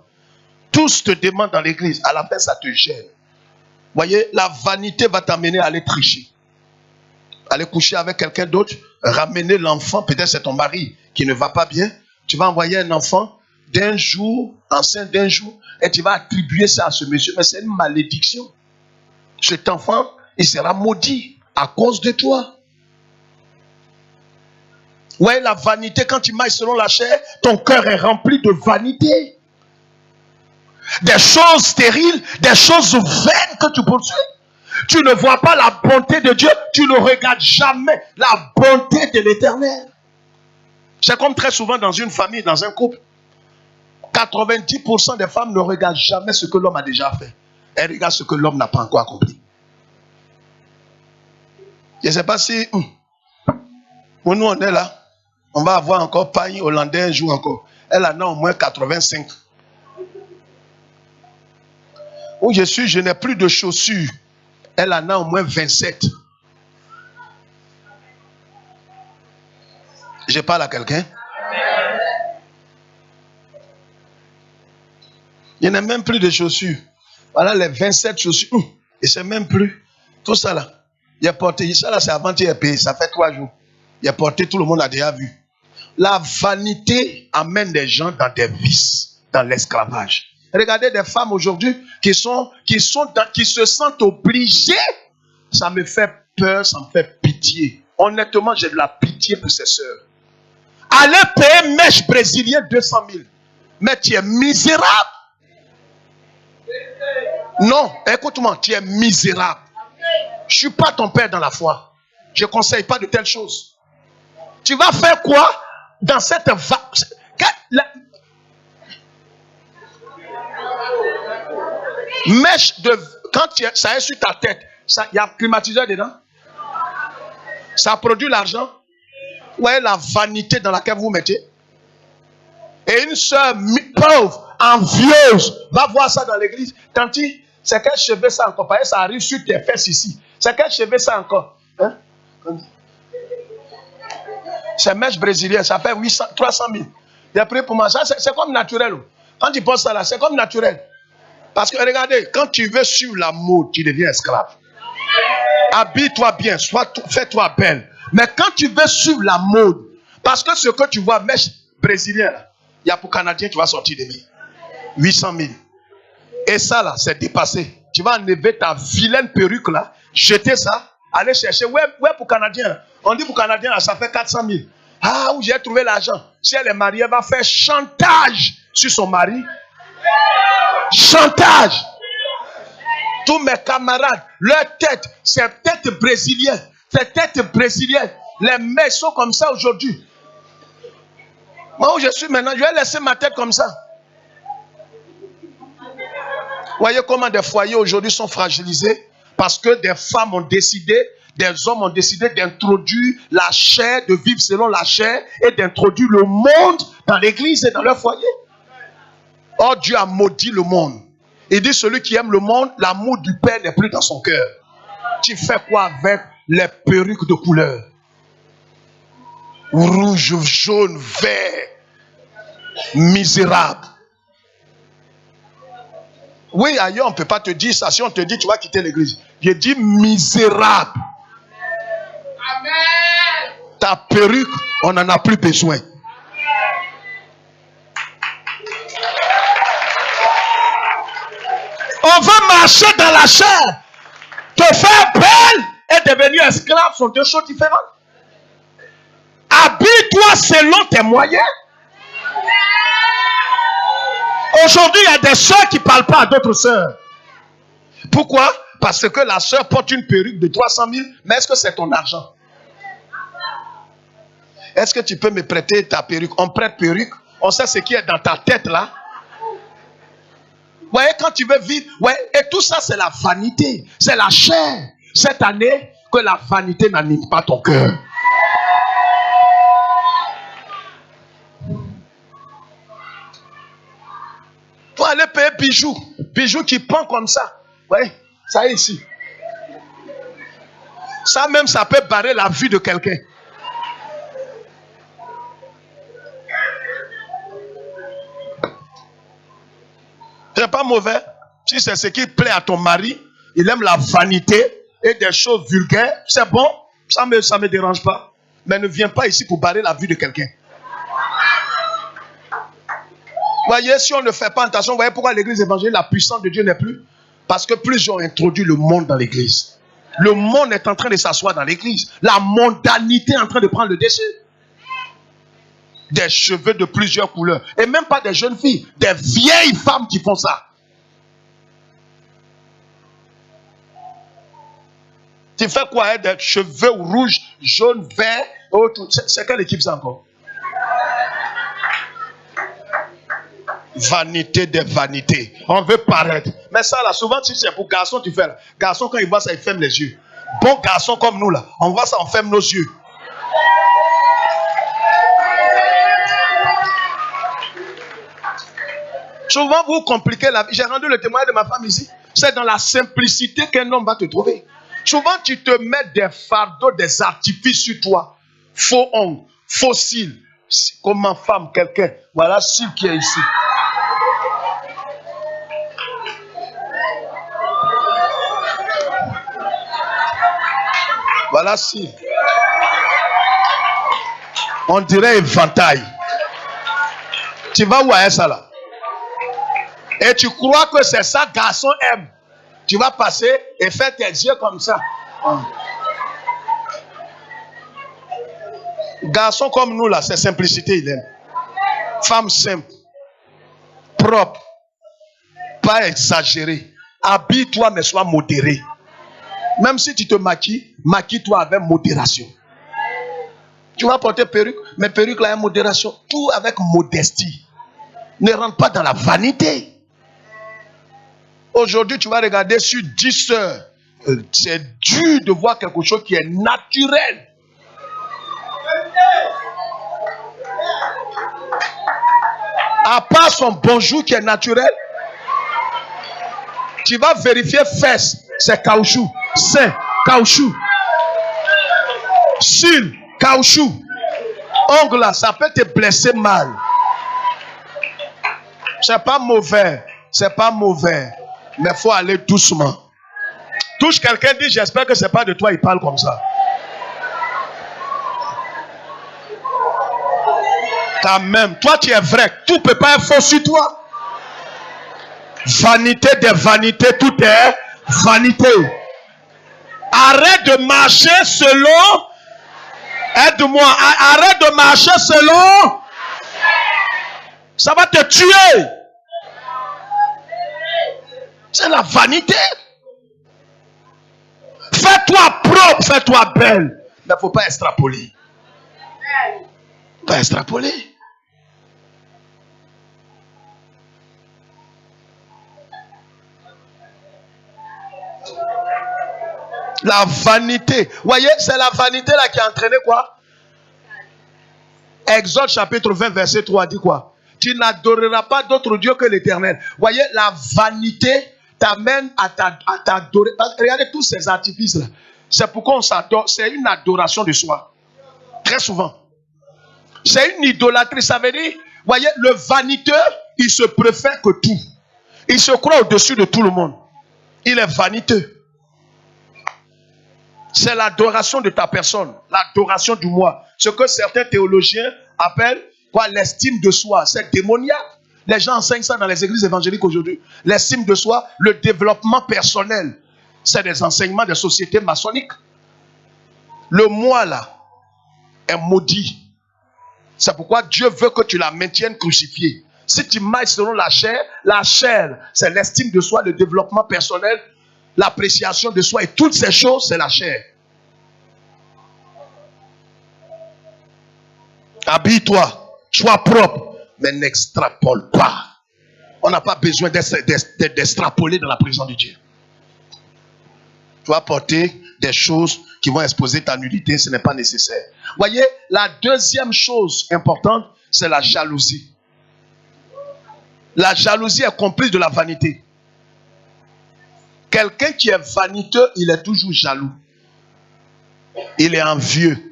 Tous te demandent dans l'église. À la fin, ça te gêne. Voyez, la vanité va t'amener à aller tricher. Aller coucher avec quelqu'un d'autre, ramener l'enfant, peut-être c'est ton mari qui ne va pas bien. Tu vas envoyer un enfant d'un jour, enceinte d'un jour, et tu vas attribuer ça à ce monsieur. Mais c'est une malédiction. Cet enfant, il sera maudit à cause de toi. Ouais, la vanité, quand tu marches selon la chair, ton cœur est rempli de vanité. des choses stériles, des choses vaines que tu poursuis. Tu ne vois pas la bonté de Dieu, tu ne regardes jamais la bonté de l'Éternel. C'est comme très souvent dans une famille, dans un couple. 90% des femmes ne regardent jamais ce que l'homme a déjà fait. Elles regardent ce que l'homme n'a pas encore accompli. Je ne sais pas si... Pour nous, on est là. On va avoir encore Pagne hollandais un jour encore. Elle en a au moins 85. Où je suis, je n'ai plus de chaussures. Elle en a au moins 27. Je parle à quelqu'un. Il n'y a même plus de chaussures. Voilà les 27 chaussures. Et c'est même plus. Tout ça là. Il a porté. Ça là, c'est avant-hier payé. Ça fait 3 jours. Il a porté, tout le monde a déjà vu. La vanité amène des gens dans des vices, dans l'esclavage. Regardez des femmes aujourd'hui qui se sentent obligées. Ça me fait peur, ça me fait pitié. Honnêtement, j'ai de la pitié pour ces sœurs. Allez payer mèche brésilien 200 000. Mais tu es misérable. Non, écoute-moi, tu es misérable. Je ne suis pas ton père dans la foi. Je ne conseille pas de telles choses. Tu vas faire quoi dans cette mèche de... Quand ça est sur ta tête, il y a un climatiseur dedans. Ça produit l'argent. Vous voyez la vanité dans laquelle vous mettez. Et une soeur pauvre, envieuse, va voir ça dans l'église. Tanti, c'est quel cheveu ça encore? Parce que ça arrive sur tes fesses ici. C'est quel cheveu ça encore? Hein? C'est mèche brésilien, ça fait 300 000. J'ai pris pour moi. Ça, c'est comme naturel. Quand tu penses ça là, c'est comme naturel. Parce que regardez, quand tu veux suivre la mode, tu deviens esclave. Habille-toi bien, fais-toi belle. Mais quand tu veux suivre la mode, parce que ce que tu vois, mèche brésilien, il y a pour Canadien, tu vas sortir de lui. 800 000. Et ça là, c'est dépassé. Tu vas enlever ta vilaine perruque là, jeter ça, aller chercher. Ouais, pour Canadien. On dit pour Canadien, ça fait 400 000. Ah, où j'ai trouvé l'argent. Si elle est mariée, elle va faire chantage sur son mari. Chantage. Tous mes camarades, leur tête, c'est tête brésilienne. C'est tête brésilienne. Les mecs sont comme ça aujourd'hui. Moi où je suis maintenant, je vais laisser ma tête comme ça. Voyez comment des foyers aujourd'hui sont fragilisés parce que des femmes ont décidé, des hommes ont décidé d'introduire la chair, de vivre selon la chair et d'introduire le monde dans l'église et dans leur foyer. Or Dieu a maudit le monde. Il dit celui qui aime le monde, l'amour du Père n'est plus dans son cœur. Tu fais quoi avec les perruques de couleur? Rouge, jaune, vert. Misérable. Oui, ailleurs, on ne peut pas te dire ça. Si on te dit, tu vas quitter l'église. Je dis misérable. Amen. Ta perruque, on n'en a plus besoin. On va marcher dans la chair. Te faire belle et devenir esclave sont deux choses différentes. Habille-toi selon tes moyens. Aujourd'hui, il y a des sœurs qui ne parlent pas à d'autres sœurs. Pourquoi? Parce que la sœur porte une perruque de 300 000, mais est-ce que c'est ton argent? Est-ce que tu peux me prêter ta perruque? On prête perruque, on sait ce qui est dans ta tête là. Vous voyez, quand tu veux vivre, ouais, et tout ça, c'est la vanité, c'est la chair. Cette année, que la vanité n'anime pas ton cœur. Pour aller payer bijoux qui pend comme ça. Ouais, ça est ici. Ça même, ça peut barrer la vue de quelqu'un. C'est pas mauvais. Si c'est ce qui plaît à ton mari, il aime la vanité et des choses vulgaires, c'est bon, ça me dérange pas. Mais ne viens pas ici pour barrer la vue de quelqu'un. Voyez, si on ne fait pas attention, vous voyez pourquoi l'église évangélique, la puissance de Dieu n'est plus? Parce que plusieurs ont introduit le monde dans l'église. Le monde est en train de s'asseoir dans l'église. La mondanité est en train de prendre le dessus. Des cheveux de plusieurs couleurs. Et même pas des jeunes filles, des vieilles femmes qui font ça. Tu fais quoi avec des cheveux rouges, jaunes, verts? Oh, c'est quelle équipe ça encore? Vanité des vanités. On veut paraître. Mais ça là, souvent si c'est pour garçon, tu fais là. Garçon, quand il voit ça, il ferme les yeux. Bon garçon comme nous là, on voit ça, on ferme nos yeux. Souvent vous compliquez la vie. J'ai rendu le témoignage de ma femme ici. C'est dans la simplicité qu'un homme va te trouver. Souvent tu te mets des fardeaux, des artifices sur toi. Faux ongles, faux cils. Comme ma femme, quelqu'un. Voilà cils qui est ici. Voilà cils. On dirait éventail. Tu vas où avec ça là? Et tu crois que c'est ça garçon aime. Tu vas passer et faire tes yeux comme ça. Garçon comme nous là, c'est simplicité il aime. Femme simple, propre, pas exagéré. Habille-toi mais sois modéré. Même si tu te maquilles, maquille-toi avec modération. Tu vas porter perruque, mais perruque là, a modération. Tout avec modestie. Ne rentre pas dans la vanité. Aujourd'hui, tu vas regarder sur 10 heures. C'est dur de voir quelque chose qui est naturel. À part son bonjour qui est naturel, tu vas vérifier fesses, c'est caoutchouc. Sein, caoutchouc. Cils, caoutchouc. Ongle là, ça peut te blesser mal. C'est pas mauvais. C'est pas mauvais. Mais il faut aller doucement. Touche quelqu'un, dit j'espère que c'est pas de toi, il parle comme ça. Quand même, toi tu es vrai. Tout ne peut pas être faux sur toi. Vanité des vanités, tout est vanité. Arrête de marcher selon. Aide-moi. Arrête de marcher selon. Ça va te tuer. C'est la vanité. Fais-toi propre, fais-toi belle. Mais il ne faut pas extrapoler. Pas extrapoler. La vanité. Vous voyez, c'est la vanité là qui a entraîné quoi? Exode chapitre 20, verset 3 dit quoi? Tu n'adoreras pas d'autre Dieu que l'Éternel. Vous voyez, la vanité t'amène à t'adorer. Regardez tous ces artifices là. C'est pourquoi on s'adore. C'est une adoration de soi. Très souvent. C'est une idolâtrie. Ça veut dire, vous voyez, le vaniteux, il se préfère que tout. Il se croit au-dessus de tout le monde. Il est vaniteux. C'est l'adoration de ta personne. L'adoration du moi. Ce que certains théologiens appellent quoi, l'estime de soi. C'est démoniaque. Les gens enseignent ça dans les églises évangéliques aujourd'hui. L'estime de soi, le développement personnel. C'est des enseignements des sociétés maçonniques. Le moi là est maudit. C'est pourquoi Dieu veut que tu la maintiennes crucifiée. Si tu marches selon la chair, c'est l'estime de soi, le développement personnel, l'appréciation de soi et toutes ces choses, c'est la chair. Habille-toi, sois propre, mais n'extrapole pas. On n'a pas besoin d'extrapoler dans la présence de Dieu. Tu vas porter des choses qui vont exposer ta nudité, ce n'est pas nécessaire. Voyez, la deuxième chose importante, c'est la jalousie. La jalousie est complice de la vanité. Quelqu'un qui est vaniteux, il est toujours jaloux. Il est envieux.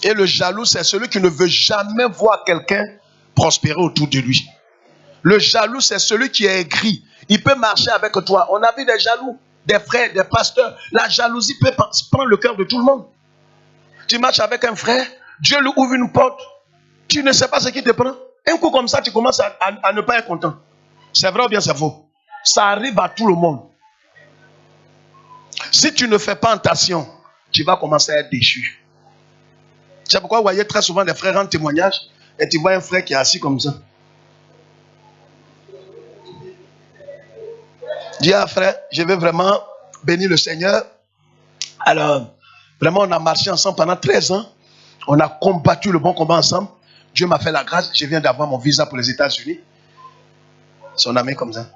Et le jaloux, c'est celui qui ne veut jamais voir quelqu'un prospérer autour de lui. Le jaloux, c'est celui qui est aigri. Il peut marcher avec toi. On a vu des jaloux, des frères, des pasteurs. La jalousie peut prendre le cœur de tout le monde. Tu marches avec un frère, Dieu lui ouvre une porte. Tu ne sais pas ce qui te prend. Un coup comme ça, tu commences à ne pas être content. C'est vrai ou bien c'est faux? Ça arrive à tout le monde. Si tu ne fais pas attention, tu vas commencer à être déchu. C'est pourquoi vous voyez très souvent des frères en témoignage et tu vois un frère qui est assis comme ça. Dis à frère, je veux vraiment bénir le Seigneur. Alors, vraiment, on a marché ensemble pendant 13 ans. On a combattu le bon combat ensemble. Dieu m'a fait la grâce. Je viens d'avoir mon visa pour les États-Unis. Son ami comme ça.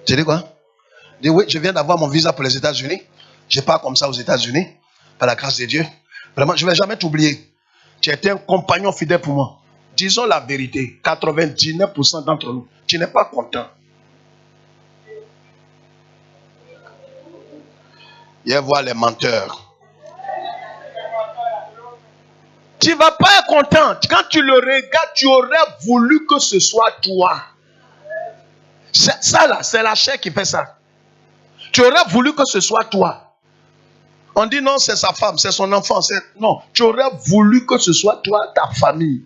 Tu dis quoi? Je dis oui, je viens d'avoir mon visa pour les États-Unis. Je pars comme ça aux États-Unis, par la grâce de Dieu. Vraiment, je ne vais jamais t'oublier. Tu étais un compagnon fidèle pour moi. Disons la vérité, 99% d'entre nous, tu n'es pas content. Viens voir les menteurs. Tu ne vas pas être content. Quand tu le regardes, tu aurais voulu que ce soit toi. Ça là, c'est la chair qui fait ça. Tu aurais voulu que ce soit toi. On dit non, c'est sa femme, c'est son enfant. Non, tu aurais voulu que ce soit toi, ta famille.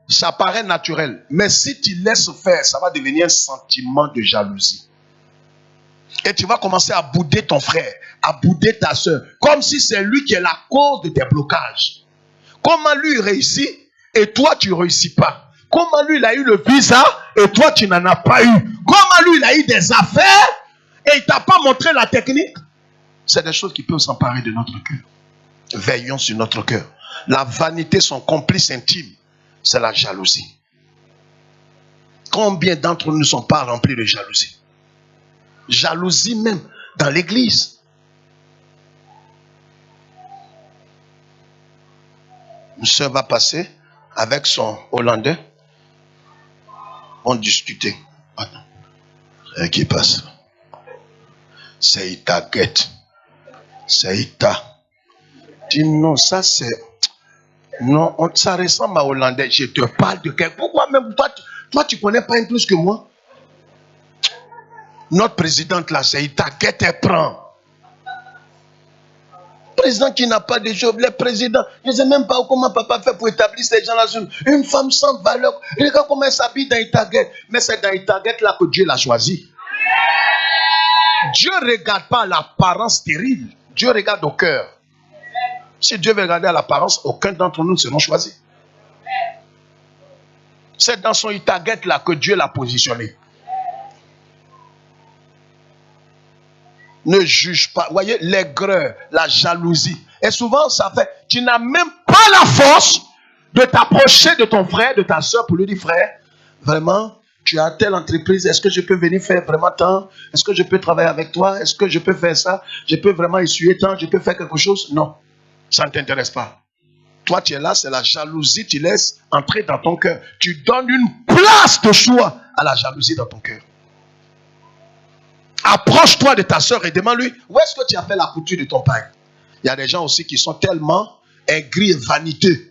Ça paraît naturel. Mais si tu laisses faire, ça va devenir un sentiment de jalousie. Et tu vas commencer à bouder ton frère, à bouder ta soeur, comme si c'est lui qui est la cause de tes blocages. Comment lui réussit et toi tu ne réussis pas? Comment lui il a eu le visa et toi tu n'en as pas eu? Comment lui il a eu des affaires et il ne t'a pas montré la technique? C'est des choses qui peuvent s'emparer de notre cœur. Veillons sur notre cœur. La vanité, son complice intime, c'est la jalousie. Combien d'entre nous ne sont pas remplis de jalousie? Jalousie même dans l'église. Une soeur va passer avec son Hollandais. On discutait. Attends. Qui passe? C'est Ita Guette. C'est Ita. Dis non, ça c'est... Non, ça ressemble à Hollandais. Je te parle de quelqu'un. Pourquoi même toi tu connais pas un plus que moi? Notre présidente là, c'est Ita Guette, elle prend. Président qui n'a pas de job, les présidents, je ne sais même pas comment papa fait pour établir ces gens-là. Une femme sans valeur. Regarde comment elle s'habille dans Itaguette. Mais c'est dans Itaguette là que Dieu l'a choisi. Dieu ne regarde pas l'apparence stérile. Dieu regarde au cœur. Si Dieu veut regarder à l'apparence, aucun d'entre nous ne seront choisis. C'est dans son Itaguette là que Dieu l'a positionné. Ne juge pas. Vous voyez, l'aigreur, la jalousie. Et souvent, ça fait... Tu n'as même pas la force de t'approcher de ton frère, de ta soeur, pour lui dire, frère, vraiment, tu as telle entreprise, est-ce que je peux venir faire vraiment tant? Est-ce que je peux travailler avec toi? Est-ce que je peux faire ça? Je peux vraiment essuyer tant? Je peux faire quelque chose? Non, ça ne t'intéresse pas. Toi, tu es là, c'est la jalousie, tu laisses entrer dans ton cœur. Tu donnes une place de choix à la jalousie dans ton cœur. Approche-toi de ta soeur et demande-lui, où est-ce que tu as fait la couture de ton pain? Il y a des gens aussi qui sont tellement aigris et vaniteux.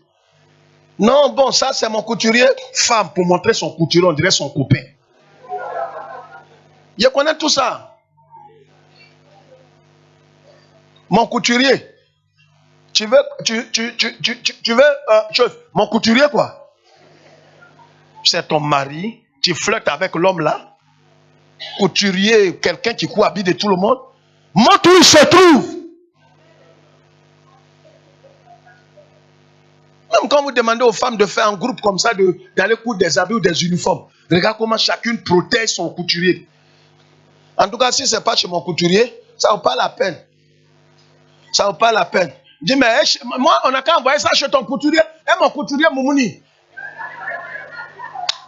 Non, bon, ça c'est mon couturier. Femme, pour montrer son couturier, on dirait son copain. Je connais tout ça. Mon couturier. Tu veux chose. Mon couturier quoi? C'est ton mari. Tu flirtes avec l'homme là. Couturier, quelqu'un qui cohabite de tout le monde. Montre où il se trouve. Même quand vous demandez aux femmes de faire un groupe comme ça, d'aller coudre des habits ou des uniformes, regarde comment chacune protège son couturier. En tout cas, si ce n'est pas chez mon couturier, ça ne vaut pas la peine. Ça ne vaut pas la peine. Je dis, mais moi, on n'a qu'à envoyer ça chez ton couturier. Et mon couturier, Moumouni.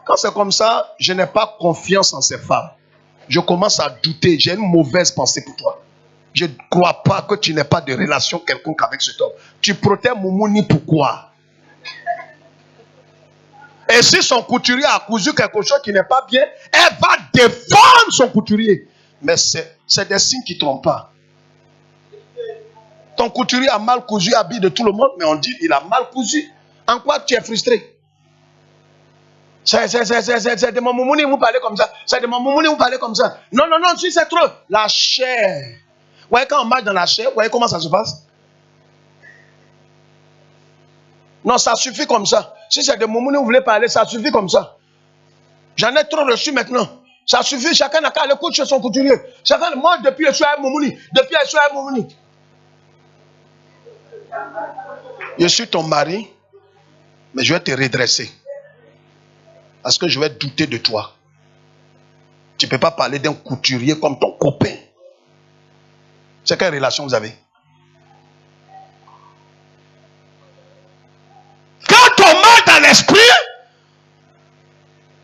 Quand c'est comme ça, je n'ai pas confiance en ces femmes. Je commence à douter. J'ai une mauvaise pensée pour toi. Je ne crois pas que tu n'aies pas de relation quelconque avec cet homme. Tu protèges Moumouni pourquoi? Et si son couturier a cousu quelque chose qui n'est pas bien, elle va défendre son couturier. Mais c'est des signes qui ne trompent pas. Ton couturier a mal cousu, habille de tout le monde, mais on dit il a mal cousu. En quoi tu es frustré? C'est de mon moumouni, vous parlez comme ça. C'est de mon moumouni, vous parlez comme ça. Non, non, non, si c'est trop. La chair. Vous voyez, quand on marche dans la chair, vous voyez comment ça se passe? Non, ça suffit comme ça. Si c'est de moumouni, vous voulez parler, ça suffit comme ça. J'en ai trop reçu maintenant. Ça suffit, chacun n'a qu'à aller coudre chez son couturier. Chacun, moi, depuis le soir, moumouni. Depuis le soir, moumouni. Je suis ton mari, mais je vais te redresser. Parce que je vais douter de toi. Tu ne peux pas parler d'un couturier comme ton copain. C'est quelle relation vous avez? Quand on monte dans l'esprit,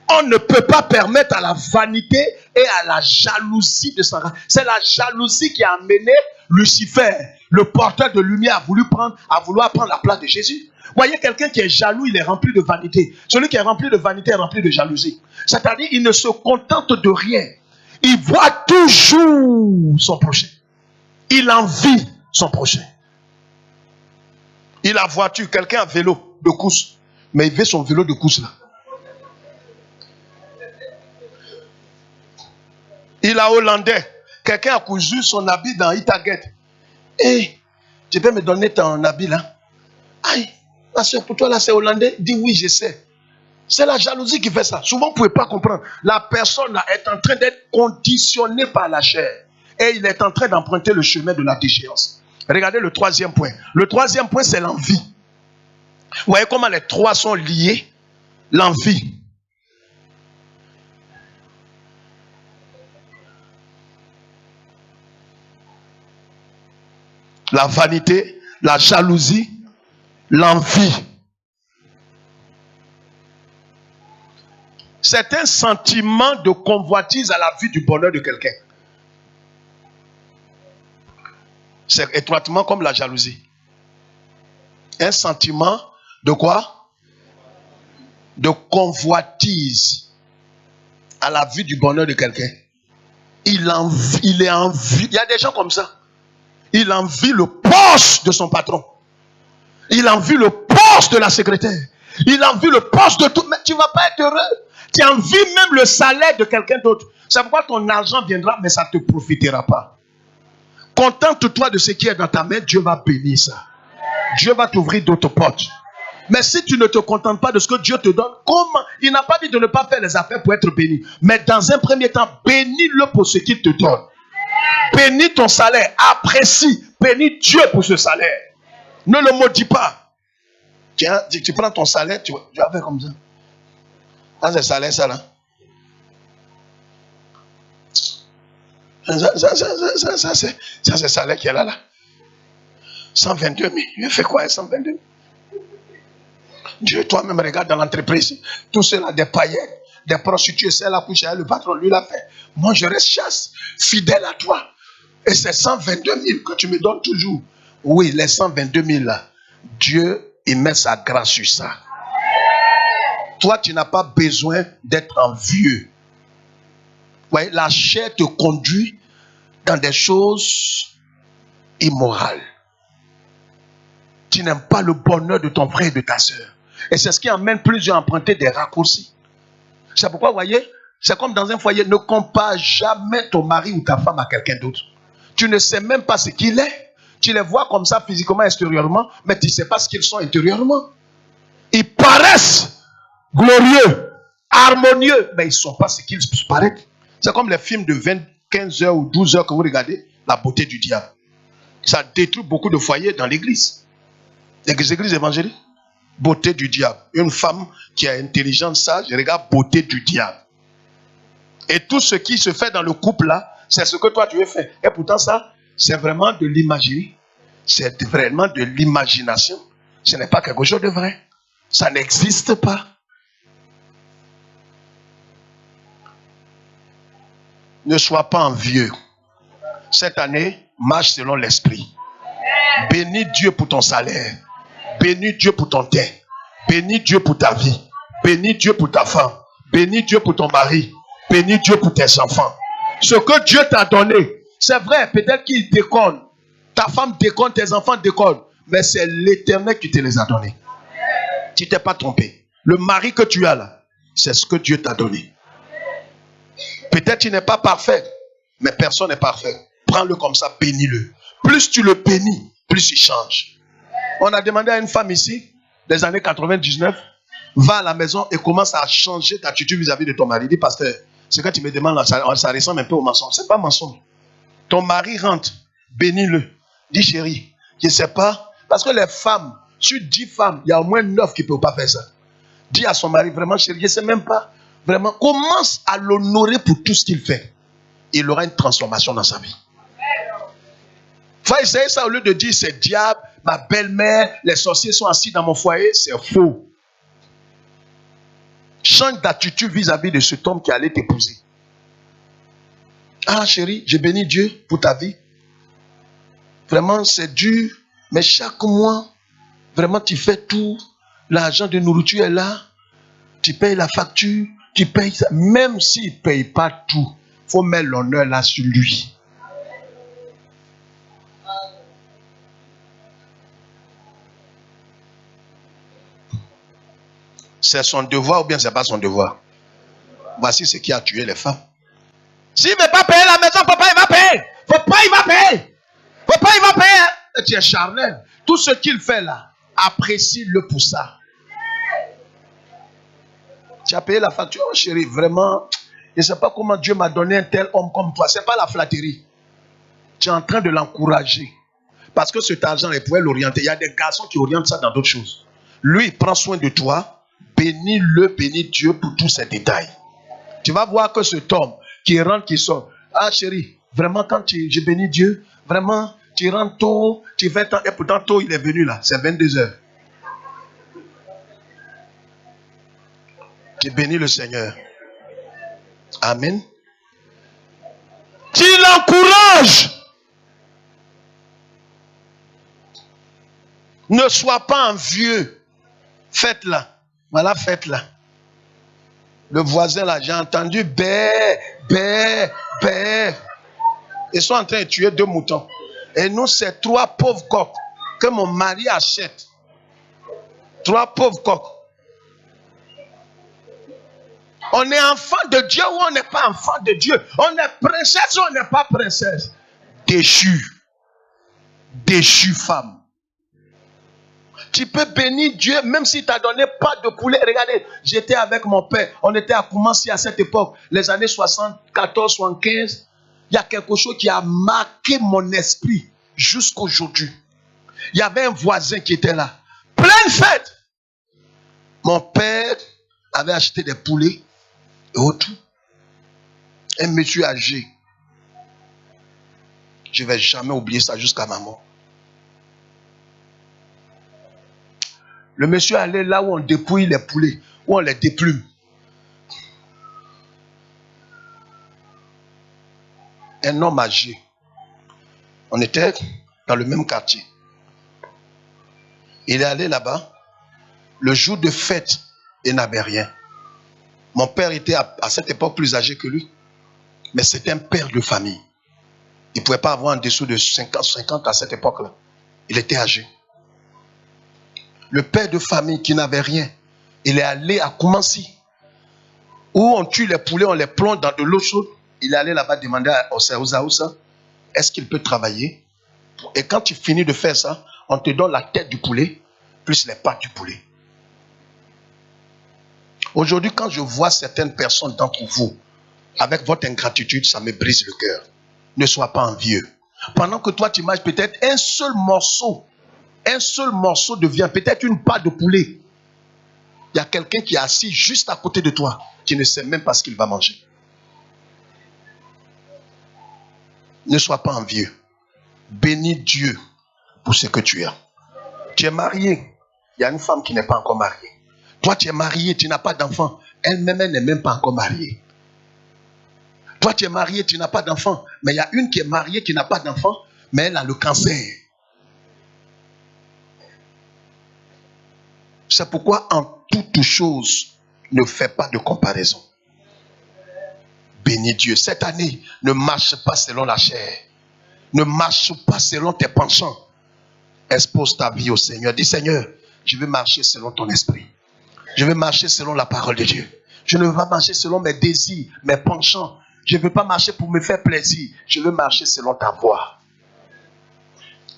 on ne peut pas permettre à la vanité et à la jalousie de s'en. C'est la jalousie qui a amené Lucifer, le porteur de lumière, à vouloir prendre la place de Jésus. Voyez, quelqu'un qui est jaloux, il est rempli de vanité. Celui qui est rempli de vanité est rempli de jalousie. C'est-à-dire, il ne se contente de rien. Il voit toujours son prochain. Il envie son prochain. Il a voiture, quelqu'un a vélo de course, mais il veut son vélo de course là. Il a hollandais, quelqu'un a cousu son habit dans Itaguette. Et tu peux me donner ton habit là? Aïe, ma soeur, pour toi là c'est hollandais? Dis oui, je sais. C'est la jalousie qui fait ça. Souvent, vous ne pouvez pas comprendre. La personne là est en train d'être conditionnée par la chair. Et il est en train d'emprunter le chemin de la déchéance. Regardez le troisième point. Le troisième point, c'est l'envie. Vous voyez comment les trois sont liés? L'envie. La vanité, la jalousie, l'envie. C'est un sentiment de convoitise à la vue du bonheur de quelqu'un. C'est étroitement comme la jalousie. Un sentiment de quoi? De convoitise à la vue du bonheur de quelqu'un. Il est envie. Il y a des gens comme ça. Il envie le poste de son patron. Il envie le poste de la secrétaire. Il envie le poste de tout. Mais tu ne vas pas être heureux. Tu envies même le salaire de quelqu'un d'autre. C'est pourquoi ton argent viendra, mais ça ne te profitera pas. Contente-toi de ce qui est dans ta main. Dieu va bénir ça. Dieu va t'ouvrir d'autres portes. Mais si tu ne te contentes pas de ce que Dieu te donne, comment? Il n'a pas dit de ne pas faire les affaires pour être béni. Mais dans un premier temps, bénis-le pour ce qu'il te donne. Bénis ton salaire. Apprécie. Bénis Dieu pour ce salaire. Ne le maudis pas. Tiens, tu prends ton salaire, tu vas faire comme ça. Ah, c'est le salaire, ça là. Ça c'est le salaire qui est là. 122 000. Il fait quoi, 122 000? Dieu, toi-même, regarde dans l'entreprise. Tout cela, des païens, des prostituées, c'est la couche, le patron, lui l'a fait. Moi, je reste chasse, fidèle à toi. Et c'est 122 000 que tu me donnes toujours. Oui, les 122 000 là, Dieu, il met sa grâce sur ça. Toi, tu n'as pas besoin d'être envieux. Ouais, la chair te conduit dans des choses immorales. Tu n'aimes pas le bonheur de ton frère et de ta soeur. Et c'est ce qui amène plusieurs à emprunter des raccourcis. C'est pourquoi, vous voyez, c'est comme dans un foyer. Ne compare jamais ton mari ou ta femme à quelqu'un d'autre. Tu ne sais même pas ce qu'il est. Tu les vois comme ça physiquement, extérieurement, mais tu ne sais pas ce qu'ils sont intérieurement. Ils paraissent glorieux, harmonieux, mais ils ne sont pas ce qu'ils paraissent. C'est comme les films de 15 heures ou 12 heures que vous regardez, la beauté du diable. Ça détruit beaucoup de foyers dans l'église. Les églises évangéliques, beauté du diable. Une femme qui est intelligente, sage, regarde beauté du diable. Et tout ce qui se fait dans le couple là, c'est ce que toi tu veux faire. Et pourtant ça, c'est vraiment de l'imagerie. C'est vraiment de l'imagination. Ce n'est pas quelque chose de vrai. Ça n'existe pas. Ne sois pas envieux. Cette année, marche selon l'esprit. Bénis Dieu pour ton salaire. Bénis Dieu pour ton teint. Bénis Dieu pour ta vie. Bénis Dieu pour ta femme. Bénis Dieu pour ton mari. Bénis Dieu pour tes enfants. Ce que Dieu t'a donné, c'est vrai, peut-être qu'il déconne. Ta femme déconne, tes enfants déconnent. Mais c'est l'Éternel qui te les a donnés. Tu ne t'es pas trompé. Le mari que tu as là, c'est ce que Dieu t'a donné. Peut-être tu n'es pas parfait, mais personne n'est parfait. Prends-le comme ça, bénis-le. Plus tu le bénis, plus il change. On a demandé à une femme ici, des années 99, va à la maison et commence à changer d'attitude vis-à-vis de ton mari. Dis, pasteur, ce que tu me demandes là, ça ressemble un peu au mensonge. Ce n'est pas mensonge. Ton mari rentre, bénis-le. Dis, chérie, je ne sais pas. Parce que les femmes, sur 10 femmes, il y a au moins 9 qui ne peuvent pas faire ça. dit à son mari, vraiment chérie, je ne sais même pas, vraiment, commence à l'honorer pour tout ce qu'il fait. Il aura une transformation dans sa vie. Faut essayer ça au lieu de dire c'est diable, ma belle-mère, les sorciers sont assis dans mon foyer, c'est faux. Change d'attitude vis-à-vis de cet homme qui allait t'épouser. Ah chérie, je bénis Dieu pour ta vie. Vraiment c'est dur, mais chaque mois, vraiment tu fais tout. L'argent de nourriture est là. Tu payes la facture, tu payes ça. Même s'il ne paye pas tout, il faut mettre l'honneur là sur lui. C'est son devoir ou bien ce n'est pas son devoir? Voici ce qui a tué les femmes. S'il ne veut pas payer la maison, papa, il va payer. Papa, il va payer. Papa, il va payer. Et tu es charnel. Tout ce qu'il fait là, apprécie-le pour ça. Tu as payé la facture, oh, chérie, vraiment. Je ne sais pas comment Dieu m'a donné un tel homme comme toi. Ce n'est pas la flatterie. Tu es en train de l'encourager. Parce que cet argent, il pouvait l'orienter. Il y a des garçons qui orientent ça dans d'autres choses. Lui, il prend soin de toi. Bénis-le, bénis Dieu pour tous ces détails. Tu vas voir que cet homme qui rentre, qui sort. Ah chérie, vraiment quand je bénis Dieu, vraiment, tu rentres tôt, tu fais tant, et pourtant tôt il est venu là, c'est 22h. Tu bénis le Seigneur. Amen. Tu l'encourages. Ne sois pas envieux. Faites-la. Voilà, faites-la. Le voisin là, j'ai entendu bé. Ils sont en train de tuer 2 moutons. Et nous, c'est 3 pauvres coqs que mon mari achète. 3 pauvres coqs. On est enfant de Dieu ou on n'est pas enfant de Dieu? On est princesse ou on n'est pas princesse? Déchu. Déchu femme. Tu peux bénir Dieu même s'il ne t'a donné pas de poulet. Regardez, j'étais avec mon père. On était à Koumassi à cette époque, les années 74, 75. Il y a quelque chose qui a marqué mon esprit jusqu'aujourd'hui. Il y avait un voisin qui était là. Pleine fête. Mon père avait acheté des poulets et autres. Un monsieur âgé. Je ne vais jamais oublier ça jusqu'à ma mort. Le monsieur allait là où on dépouille les poulets, où on les déplume. Un homme âgé. On était dans le même quartier. Il est allé là-bas. Le jour de fête, il n'avait rien. Mon père était à cette époque plus âgé que lui. Mais c'était un père de famille. Il ne pouvait pas avoir en dessous de 50 à cette époque-là. Il était âgé. Le père de famille qui n'avait rien, il est allé à Koumassi, où on tue les poulets, on les plonge dans de l'eau chaude. Il est allé là-bas demander aux Aoussa, est-ce qu'il peut travailler? Et quand tu finis de faire ça, on te donne la tête du poulet, plus les pattes du poulet. Aujourd'hui, quand je vois certaines personnes d'entre vous, avec votre ingratitude, ça me brise le cœur. Ne sois pas envieux. Pendant que toi, tu manges peut-être un seul morceau de viande, peut-être une part de poulet. Il y a quelqu'un qui est assis juste à côté de toi, qui ne sait même pas ce qu'il va manger. Ne sois pas envieux. Bénis Dieu pour ce que tu as. Tu es marié. Il y a une femme qui n'est pas encore mariée. Toi, tu es marié, tu n'as pas d'enfant. Elle-même, elle n'est même pas encore mariée. Toi, tu es marié, tu n'as pas d'enfant. Mais il y a une qui est mariée, qui n'a pas d'enfant, mais elle a le cancer. C'est pourquoi en toutes choses, ne fais pas de comparaison. Bénis Dieu. Cette année, ne marche pas selon la chair. Ne marche pas selon tes penchants. Expose ta vie au Seigneur. Dis Seigneur, je veux marcher selon ton esprit. Je veux marcher selon la parole de Dieu. Je ne veux pas marcher selon mes désirs, mes penchants. Je ne veux pas marcher pour me faire plaisir. Je veux marcher selon ta voix.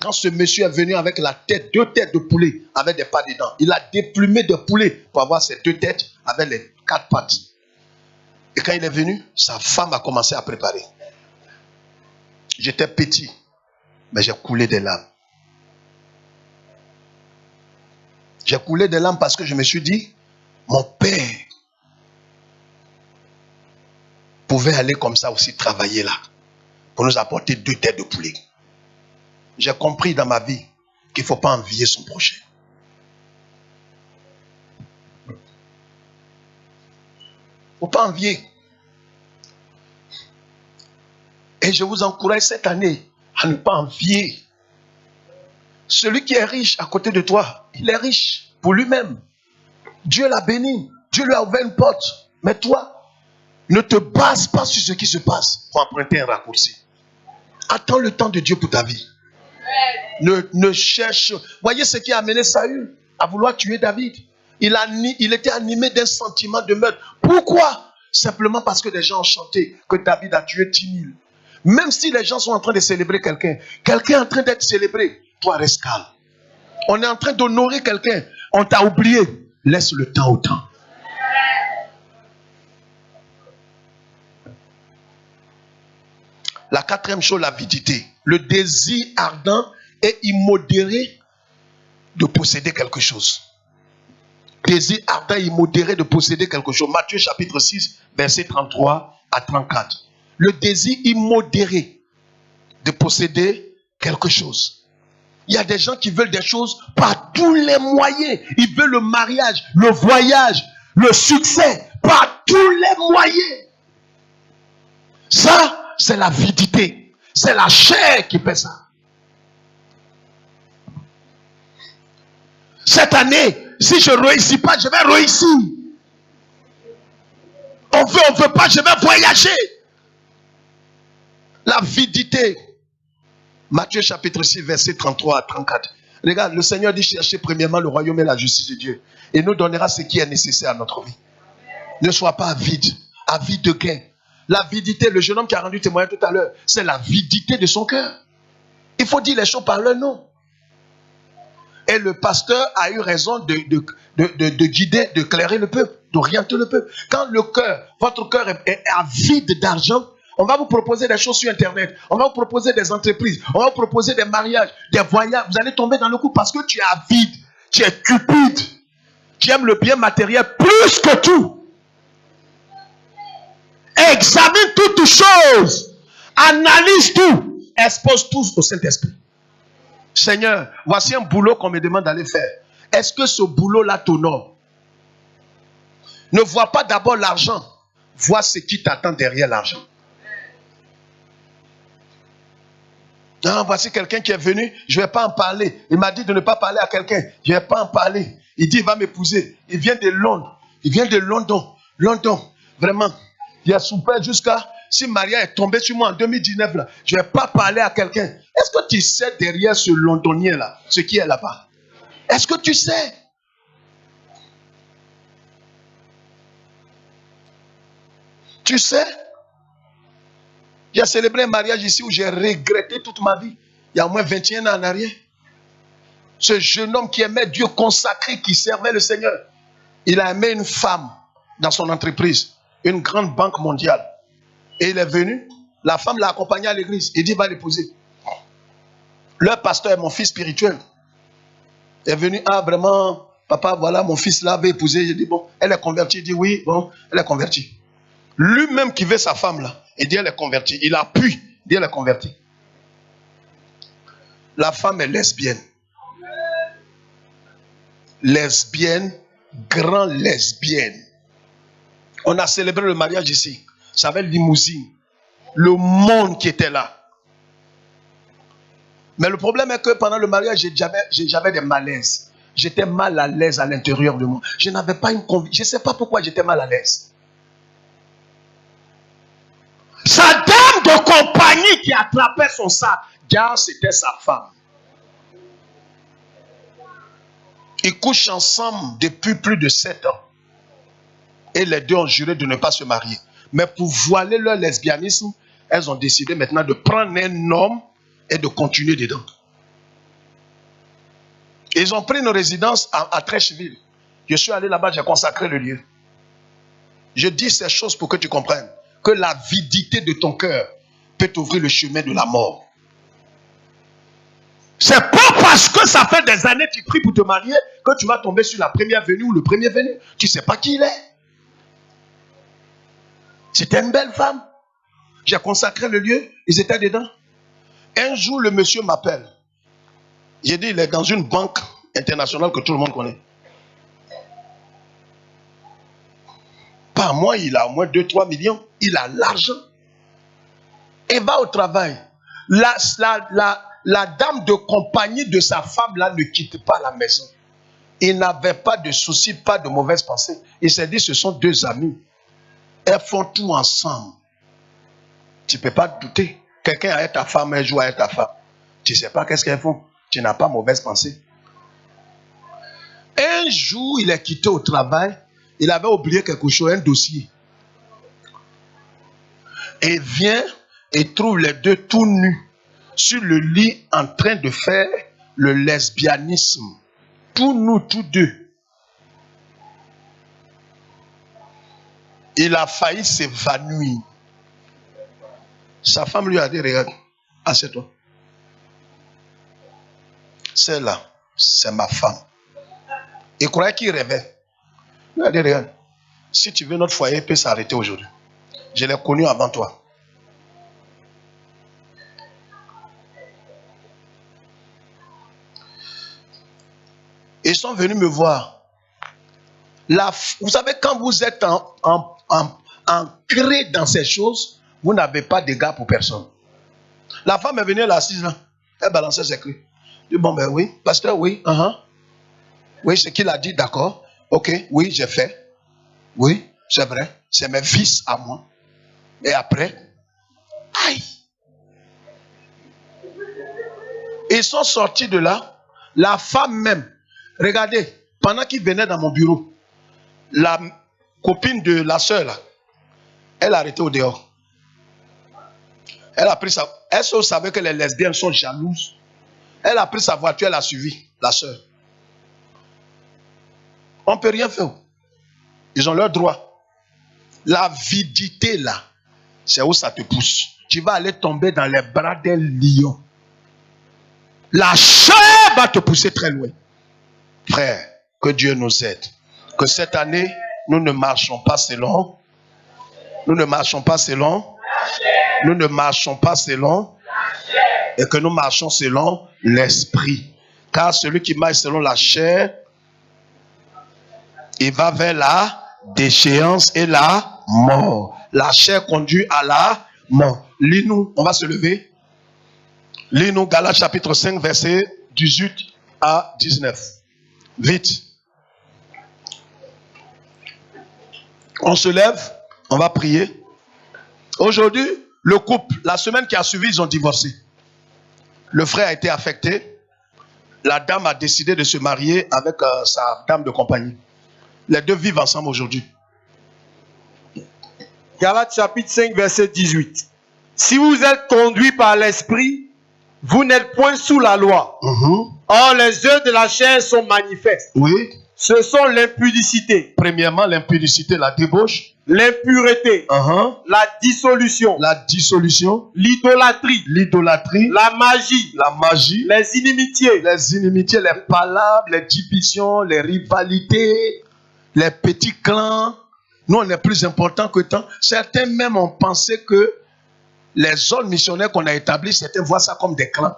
Quand ce monsieur est venu avec la tête, 2 têtes de poulet avec des pattes dedans, il a déplumé de poulet pour avoir ces 2 têtes avec les 4 pattes. Et quand il est venu, sa femme a commencé à préparer. J'étais petit, mais j'ai coulé des larmes. J'ai coulé des larmes parce que je me suis dit, Mon père pouvait aller comme ça aussi travailler là pour nous apporter 2 têtes de poulet. J'ai compris dans ma vie qu'il ne faut pas envier son prochain. Il ne faut pas envier. Et je vous encourage cette année à ne pas envier. Celui qui est riche à côté de toi, il est riche pour lui-même. Dieu l'a béni. Dieu lui a ouvert une porte. Mais toi, ne te base pas sur ce qui se passe pour emprunter un raccourci. Attends le temps de Dieu pour ta vie. Ne cherche. Voyez ce qui a amené Saül à vouloir tuer David. Il était animé d'un sentiment de meurtre. Pourquoi? Simplement parce que les gens ont chanté que David a tué 10 000. Même si les gens sont en train de célébrer quelqu'un est en train d'être célébré, toi reste calme. On est en train d'honorer quelqu'un, on t'a oublié. Laisse le temps au temps. La 4e chose, l'avidité. Le désir ardent et immodéré de posséder quelque chose. Désir ardent et immodéré de posséder quelque chose. Matthieu chapitre 6, versets 33 à 34. Le désir immodéré de posséder quelque chose. Il y a des gens qui veulent des choses par tous les moyens. Ils veulent le mariage, le voyage, le succès, par tous les moyens. Ça, c'est l'avidité. C'est la chair qui fait ça. Cette année, si je ne réussis pas, je vais réussir. On veut pas, je vais voyager. L'avidité. Matthieu chapitre 6, verset 33 à 34. Regarde, le Seigneur dit cherchez premièrement le royaume et la justice de Dieu. Et nous donnera ce qui est nécessaire à notre vie. Ne sois pas avide de gain. L'avidité, le jeune homme qui a rendu témoignage tout à l'heure, c'est l'avidité de son cœur. Il faut dire les choses par leur nom. Et le pasteur a eu raison de guider, de clairer le peuple, d'orienter le peuple. Quand votre cœur est avide d'argent, on va vous proposer des choses sur Internet. On va vous proposer des entreprises. On va vous proposer des mariages, des voyages. Vous allez tomber dans le coup parce que tu es avide. Tu es cupide. Tu aimes le bien matériel plus que tout. Examine toutes choses. Analyse tout. Expose tout au Saint-Esprit. Seigneur, voici un boulot qu'on me demande d'aller faire. Est-ce que ce boulot-là t'honore? Ne vois pas d'abord l'argent. Vois ce qui t'attend derrière l'argent. Non, voici quelqu'un qui est venu, je ne vais pas en parler. Il m'a dit de ne pas parler à quelqu'un. Je ne vais pas en parler. Il dit il va m'épouser. Il vient de Londres. Il vient de London. Vraiment. Il a souffert jusqu'à... Si Maria est tombée sur moi en 2019, là, je ne vais pas parler à quelqu'un. Est-ce que tu sais derrière ce Londonien-là, ce qui est là-bas? Est-ce que tu sais? Tu sais? J'ai célébré un mariage ici où j'ai regretté toute ma vie. Il y a au moins 21 ans en arrière. Ce jeune homme qui aimait Dieu consacré, qui servait le Seigneur. Il a aimé une femme dans son entreprise, une grande banque mondiale. Et il est venu, la femme l'a accompagné à l'église. Il dit, va l'épouser. Leur pasteur est mon fils spirituel. Il est venu, vraiment, papa, voilà, mon fils là va épouser. J'ai dit, bon, elle est convertie. Il dit, oui, bon, elle est convertie. Lui-même qui veut sa femme là, il dit, elle est convertie. Il appuie, il dit, elle est convertie. La femme est lesbienne. Lesbienne, grand lesbienne. On a célébré le mariage ici. Ça avait limousine. Le monde qui était là. Mais le problème est que pendant le mariage, j'avais des malaises. J'étais mal à l'aise à l'intérieur de moi. Je n'avais pas une conviction. Je ne sais pas pourquoi j'étais mal à l'aise. Sa dame de compagnie qui attrapait son sac, c'était sa femme. Ils couchent ensemble depuis plus de 7 ans. Et les deux ont juré de ne pas se marier. Mais pour voiler leur lesbianisme, elles ont décidé maintenant de prendre un homme et de continuer dedans. Ils ont pris une résidence à Trècheville. Je suis allé là-bas, j'ai consacré le lieu. Je dis ces choses pour que tu comprennes que l'avidité de ton cœur peut t'ouvrir le chemin de la mort. C'est pas Parce que ça fait des années que tu pries pour te marier, que tu vas tomber sur la première venue ou le premier venu. Tu ne sais pas qui il est. C'était une belle femme. J'ai consacré le lieu, ils étaient dedans. Un jour, le monsieur m'appelle. J'ai dit, il est dans une banque internationale que tout le monde connaît. Par mois, il a au moins 2-3 millions. Il a l'argent. Il va au travail. La dame de compagnie de sa femme là ne quitte pas la maison. Il n'avait pas de soucis, pas de mauvaises pensées. Il s'est dit, ce sont deux amis. Elles font tout ensemble. Tu ne peux pas douter. Quelqu'un avec ta femme, elle joue avec ta femme. Tu ne sais pas qu'est-ce qu'elles font. Tu n'as pas mauvaise pensée. Un jour, il est quitté au travail. Il avait oublié quelque chose, un dossier. Et vient et trouve les deux tout nus sur le lit en train de faire le lesbianisme. Tout nus, tous deux. Il a failli s'évanouir. Sa femme lui a dit, regarde, assieds-toi. Celle-là, c'est ma femme. Il croyait qu'il rêvait. Il a dit, regarde, si tu veux, notre foyer peut s'arrêter aujourd'hui. Je l'ai connu avant toi. Ils sont venus me voir. Vous savez, quand vous êtes ancré dans ces choses, vous n'avez pas d'égard pour personne. La femme est venue, elle est assise là. Elle balançait ses cris. Je dis, bon ben oui, pasteur, oui, oui, ce qu'il a dit, d'accord. Ok, oui, j'ai fait. Oui, c'est vrai. C'est mes fils à moi. Et après, aïe. Ils sont sortis de là. La femme même, regardez, pendant qu'ils venaient dans mon bureau, la copine de la soeur là, elle a arrêté au dehors. Elle a pris sa... Elle savait que les lesbiennes sont jalouses. Elle a pris sa voiture, elle a suivi la soeur. On ne peut rien faire. Ils ont leur droit. L'avidité là, c'est où ça te pousse. Tu vas aller tomber dans les bras d'un lion. La chair va te pousser très loin. Frère, que Dieu nous aide. Que cette année, nous ne marchons pas selon. Nous ne marchons pas selon. Nous ne marchons pas selon. Et que nous marchons selon l'esprit. Car celui qui marche selon la chair, il va vers la déchéance et la mort. La chair conduit à la mort. Lis-nous, on va se lever. Lis-nous Galates chapitre 5, verset 18 à 19. Vite. On se lève, on va prier. Aujourd'hui, le couple, la semaine qui a suivi, ils ont divorcé. Le frère a été affecté. La dame a décidé de se marier avec sa dame de compagnie. Les deux vivent ensemble aujourd'hui. Galates chapitre 5, verset 18. Si vous êtes conduits par l'esprit, vous n'êtes point sous la loi. Or, les œuvres de la chair sont manifestes. Oui. Ce sont l'impudicité. Premièrement, l'impudicité, la débauche. L'impureté. La dissolution. La dissolution. L'idolâtrie. L'idolâtrie. La magie. La magie. Les inimitiés. Les inimitiés, les palabres, les divisions, les rivalités, les petits clans. Nous, on est plus important que tant. Certains même ont pensé que les zones missionnaires qu'on a établies, certains voient ça comme des clans.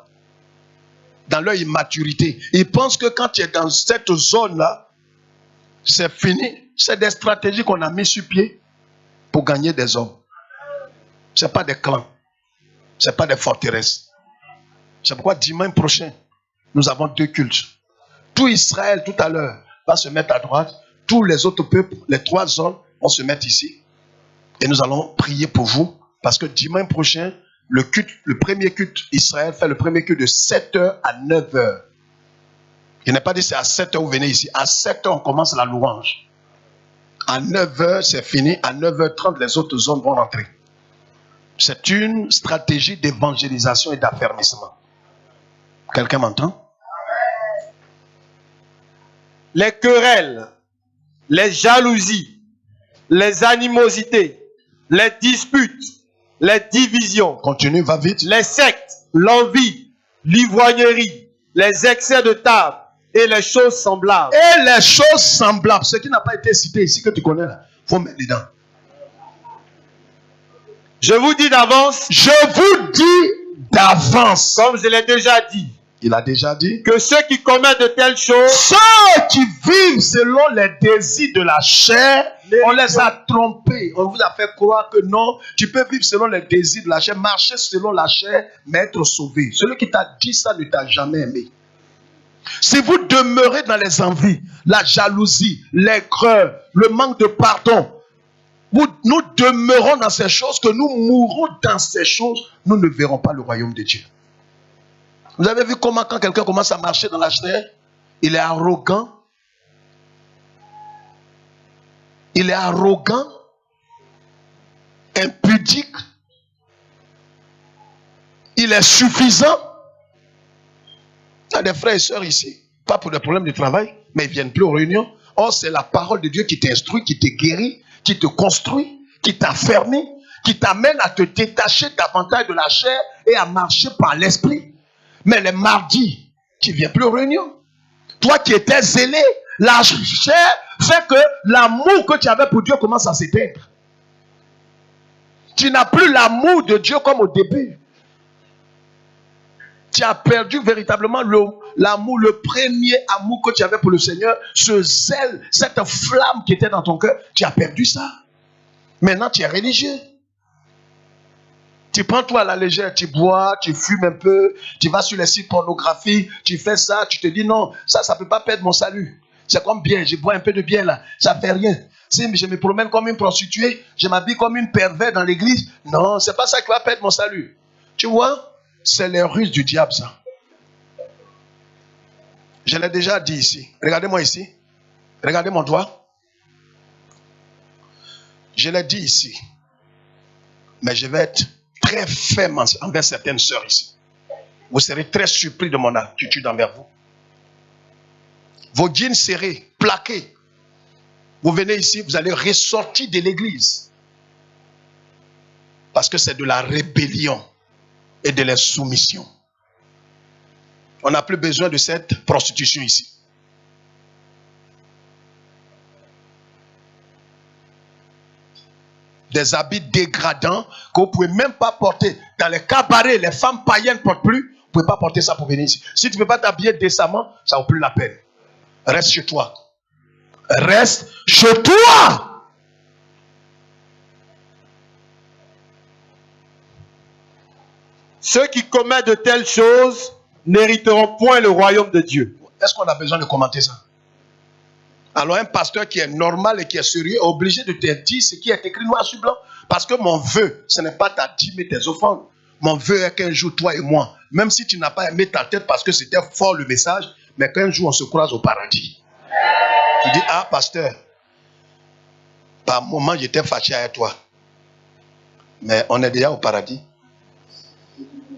Dans leur immaturité. Ils pensent que quand tu es dans cette zone-là, c'est fini. C'est des stratégies qu'on a mis sur pied pour gagner des hommes. Ce n'est pas des clans. Ce n'est pas des forteresses. C'est pourquoi dimanche prochain, nous avons 2 cultes. Tout Israël, tout à l'heure, va se mettre à droite. Tous les autres peuples, les 3 zones, vont se mettre ici. Et nous allons prier pour vous. Parce que dimanche prochain, le premier culte, Israël fait le premier culte de 7h à 9h. Il n'est pas dit c'est à 7h vous venez ici. À 7h, on commence la louange. À 9h, c'est fini. À 9h30, les autres zones vont rentrer. C'est une stratégie d'évangélisation et d'affermissement. Quelqu'un m'entend? Les querelles, les jalousies, les animosités, les disputes, les divisions. Continue, va vite. Les sectes, l'envie, l'ivrognerie, les excès de table et les choses semblables. Et les choses semblables. Ce qui n'a pas été cité ici que tu connais là. Il faut mettre dedans. Je vous dis d'avance. Je vous dis d'avance. Comme je l'ai déjà dit. Il a déjà dit. Que ceux qui commettent de telles choses. Ceux qui vivent selon les désirs de la chair. On les a trompés. On vous a fait croire que non. Tu peux vivre selon les désirs de la chair. Marcher selon la chair. Mais être sauvé. Celui qui t'a dit ça ne t'a jamais aimé. Si vous demeurez dans les envies, la jalousie, l'aigreur, le manque de pardon, nous demeurons dans ces choses, que nous mourrons dans ces choses, nous ne verrons pas le royaume de Dieu. Vous avez vu comment quand quelqu'un commence à marcher dans la chair, il est arrogant. Il est arrogant, impudique. Il est suffisant. Il y a des frères et sœurs ici, pas pour des problèmes de travail, mais ils ne viennent plus aux réunions. Or, c'est la parole de Dieu qui t'instruit, qui te guérit, qui te construit, qui t'affermit, qui t'amène à te détacher davantage de la chair et à marcher par l'esprit. Mais les mardis, tu ne viens plus aux réunions. Toi qui étais zélé, la chair fait que l'amour que tu avais pour Dieu commence à s'éteindre. Tu n'as plus l'amour de Dieu comme au début. Tu as perdu véritablement l'amour, le premier amour que tu avais pour le Seigneur, ce zèle, cette flamme qui était dans ton cœur, tu as perdu ça. Maintenant, tu es religieux. Tu prends tout à la légère, tu bois, tu fumes un peu, tu vas sur les sites pornographiques, tu fais ça, tu te dis non, ça ne peut pas perdre mon salut. C'est comme bien, je bois un peu de bien là, ça ne fait rien. Si je me promène comme une prostituée, je m'habille comme une pervers dans l'église, non, c'est pas ça qui va perdre mon salut. Tu vois? C'est les ruses du diable, ça. Je l'ai déjà dit ici. Regardez-moi ici. Regardez mon doigt. Je l'ai dit ici. Mais je vais être très ferme envers certaines sœurs ici. Vous serez très surpris de mon attitude envers vous. Vos jeans serrés, plaqués. Vous venez ici, vous allez ressortir de l'église. Parce que c'est de la rébellion et de l'insoumission. On n'a plus besoin de cette prostitution ici. Des habits dégradants que vous ne pouvez même pas porter. Dans les cabarets, les femmes païennes ne portent plus. Vous ne pouvez pas porter ça pour venir ici. Si tu ne peux pas t'habiller décemment, ça ne vaut plus la peine. Reste chez toi. Reste chez toi. Ceux qui commettent de telles choses n'hériteront point le royaume de Dieu. Est-ce qu'on a besoin de commenter ça? Alors un pasteur qui est normal et qui est sérieux est obligé de te dire ce qui est écrit noir sur blanc. Parce que mon vœu, ce n'est pas ta dîme et tes offrandes. Mon vœu est qu'un jour, toi et moi, même si tu n'as pas aimé ta tête parce que c'était fort le message, mais qu'un jour on se croise au paradis. Tu dis, ah pasteur, par moment j'étais fâché avec toi. Mais on est déjà au paradis.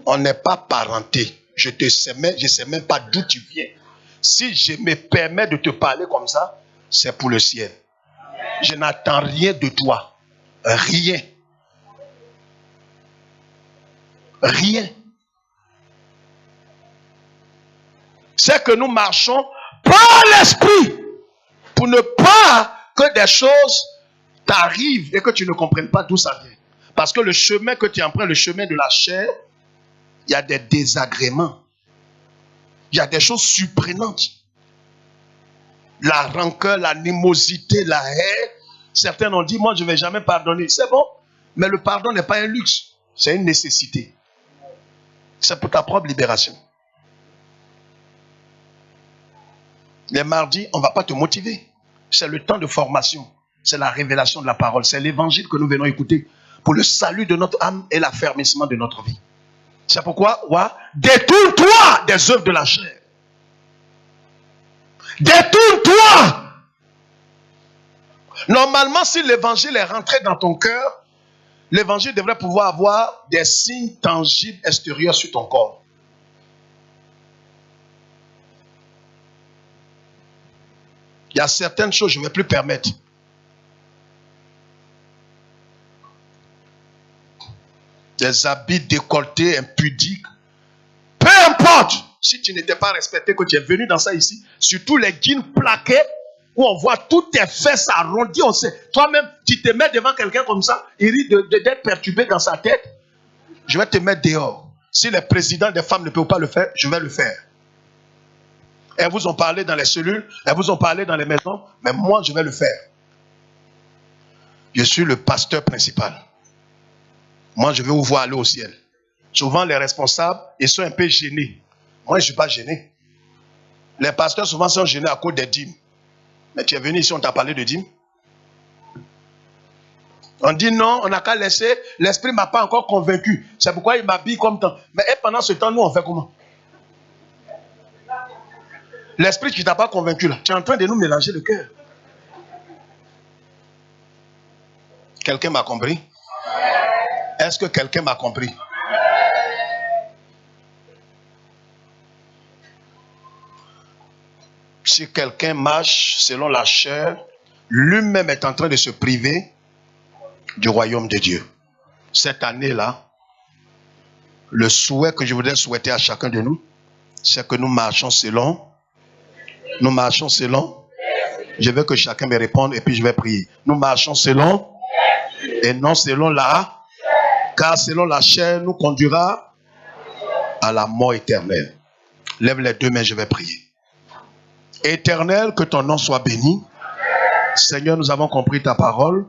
On n'est pas parenté. Je ne sais même pas d'où tu viens. Si je me permets de te parler comme ça, c'est pour le ciel. Je n'attends rien de toi. Rien. Rien. C'est que nous marchons par l'esprit pour ne pas que des choses t'arrivent et que tu ne comprennes pas d'où ça vient. Parce que le chemin que tu empruntes, le chemin de la chair, il y a des désagréments. Il y a des choses surprenantes. La rancœur, l'animosité, la haine. Certains ont dit, moi je ne vais jamais pardonner. C'est bon, mais le pardon n'est pas un luxe. C'est une nécessité. C'est pour ta propre libération. Les mardis, on ne va pas te motiver. C'est le temps de formation. C'est la révélation de la parole. C'est l'évangile que nous venons écouter pour le salut de notre âme et l'affermissement de notre vie. C'est pourquoi, détourne-toi des œuvres de la chair. Détourne-toi. Normalement, si l'évangile est rentré dans ton cœur, l'évangile devrait pouvoir avoir des signes tangibles extérieurs sur ton corps. Il y a certaines choses que je ne vais plus permettre. Des habits décolletés, impudiques. Peu importe. si tu n'étais pas respecté, que tu es venu dans ça ici, surtout les jeans plaqués, où on voit toutes tes fesses arrondies, on sait. Toi-même, tu te mets devant quelqu'un comme ça, il risque d'être perturbé dans sa tête. Je vais te mettre dehors. Si les présidents des femmes ne peuvent pas le faire, je vais le faire. Elles vous ont parlé dans les cellules, elles vous ont parlé dans les maisons, mais moi, je vais le faire. Je suis le pasteur principal. Moi, je vais vous voir aller au ciel. Souvent, les responsables, ils sont un peu gênés. Moi, je ne suis pas gêné. Les pasteurs, souvent, sont gênés à cause des dîmes. Mais tu es venu ici, on t'a parlé de dîmes. On dit non, on n'a qu'à laisser. L'esprit ne m'a pas encore convaincu. C'est pourquoi il m'habille comme tant. Mais pendant ce temps, nous, on fait comment? L'esprit qui ne t'a pas convaincu, là, tu es en train de nous mélanger le cœur. Quelqu'un m'a compris? Est-ce que quelqu'un m'a compris? Si quelqu'un marche selon la chair, lui-même est en train de se priver du royaume de Dieu. Cette année-là, le souhait que je voudrais souhaiter à chacun de nous, c'est que nous marchons selon. Nous marchons selon. Je veux que chacun me réponde et puis je vais prier. Nous marchons selon et non selon la. Car selon la chair nous conduira à la mort éternelle. Lève les deux mains, je vais prier. Éternel, que ton nom soit béni. Seigneur, nous avons compris ta parole.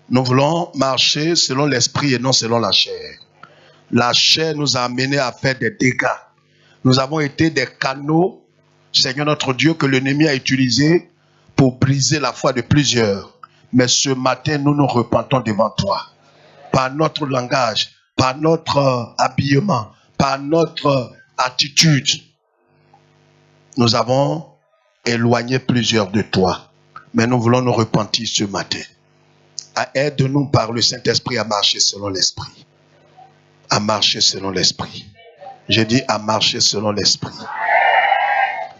Nous voulons marcher selon l'esprit et non selon la chair. La chair nous a amenés à faire des dégâts. Nous avons été des canaux, Seigneur notre Dieu, que l'ennemi a utilisés pour briser la foi de plusieurs. Mais ce matin, nous nous repentons devant toi. Par notre langage, par notre habillement, par notre attitude, nous avons éloigné plusieurs de toi. Mais nous voulons nous repentir ce matin. Aide-nous par le Saint-Esprit à marcher selon l'Esprit. À marcher selon l'Esprit. J'ai dit à marcher selon l'Esprit.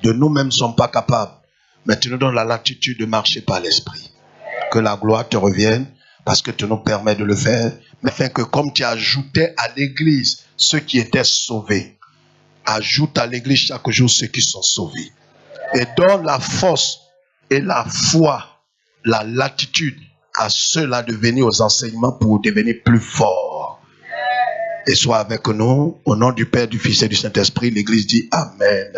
De nous-mêmes ne sommes pas capables. Mais tu nous donnes la latitude de marcher par l'Esprit. Que la gloire te revienne parce que tu nous permets de le faire. Mais afin que comme tu ajoutais à l'église ceux qui étaient sauvés, ajoute à l'église chaque jour ceux qui sont sauvés. Et donne la force et la foi, la latitude à ceux-là de venir aux enseignements pour devenir plus forts. Et sois avec nous, au nom du Père, du Fils et du Saint-Esprit, l'église dit Amen.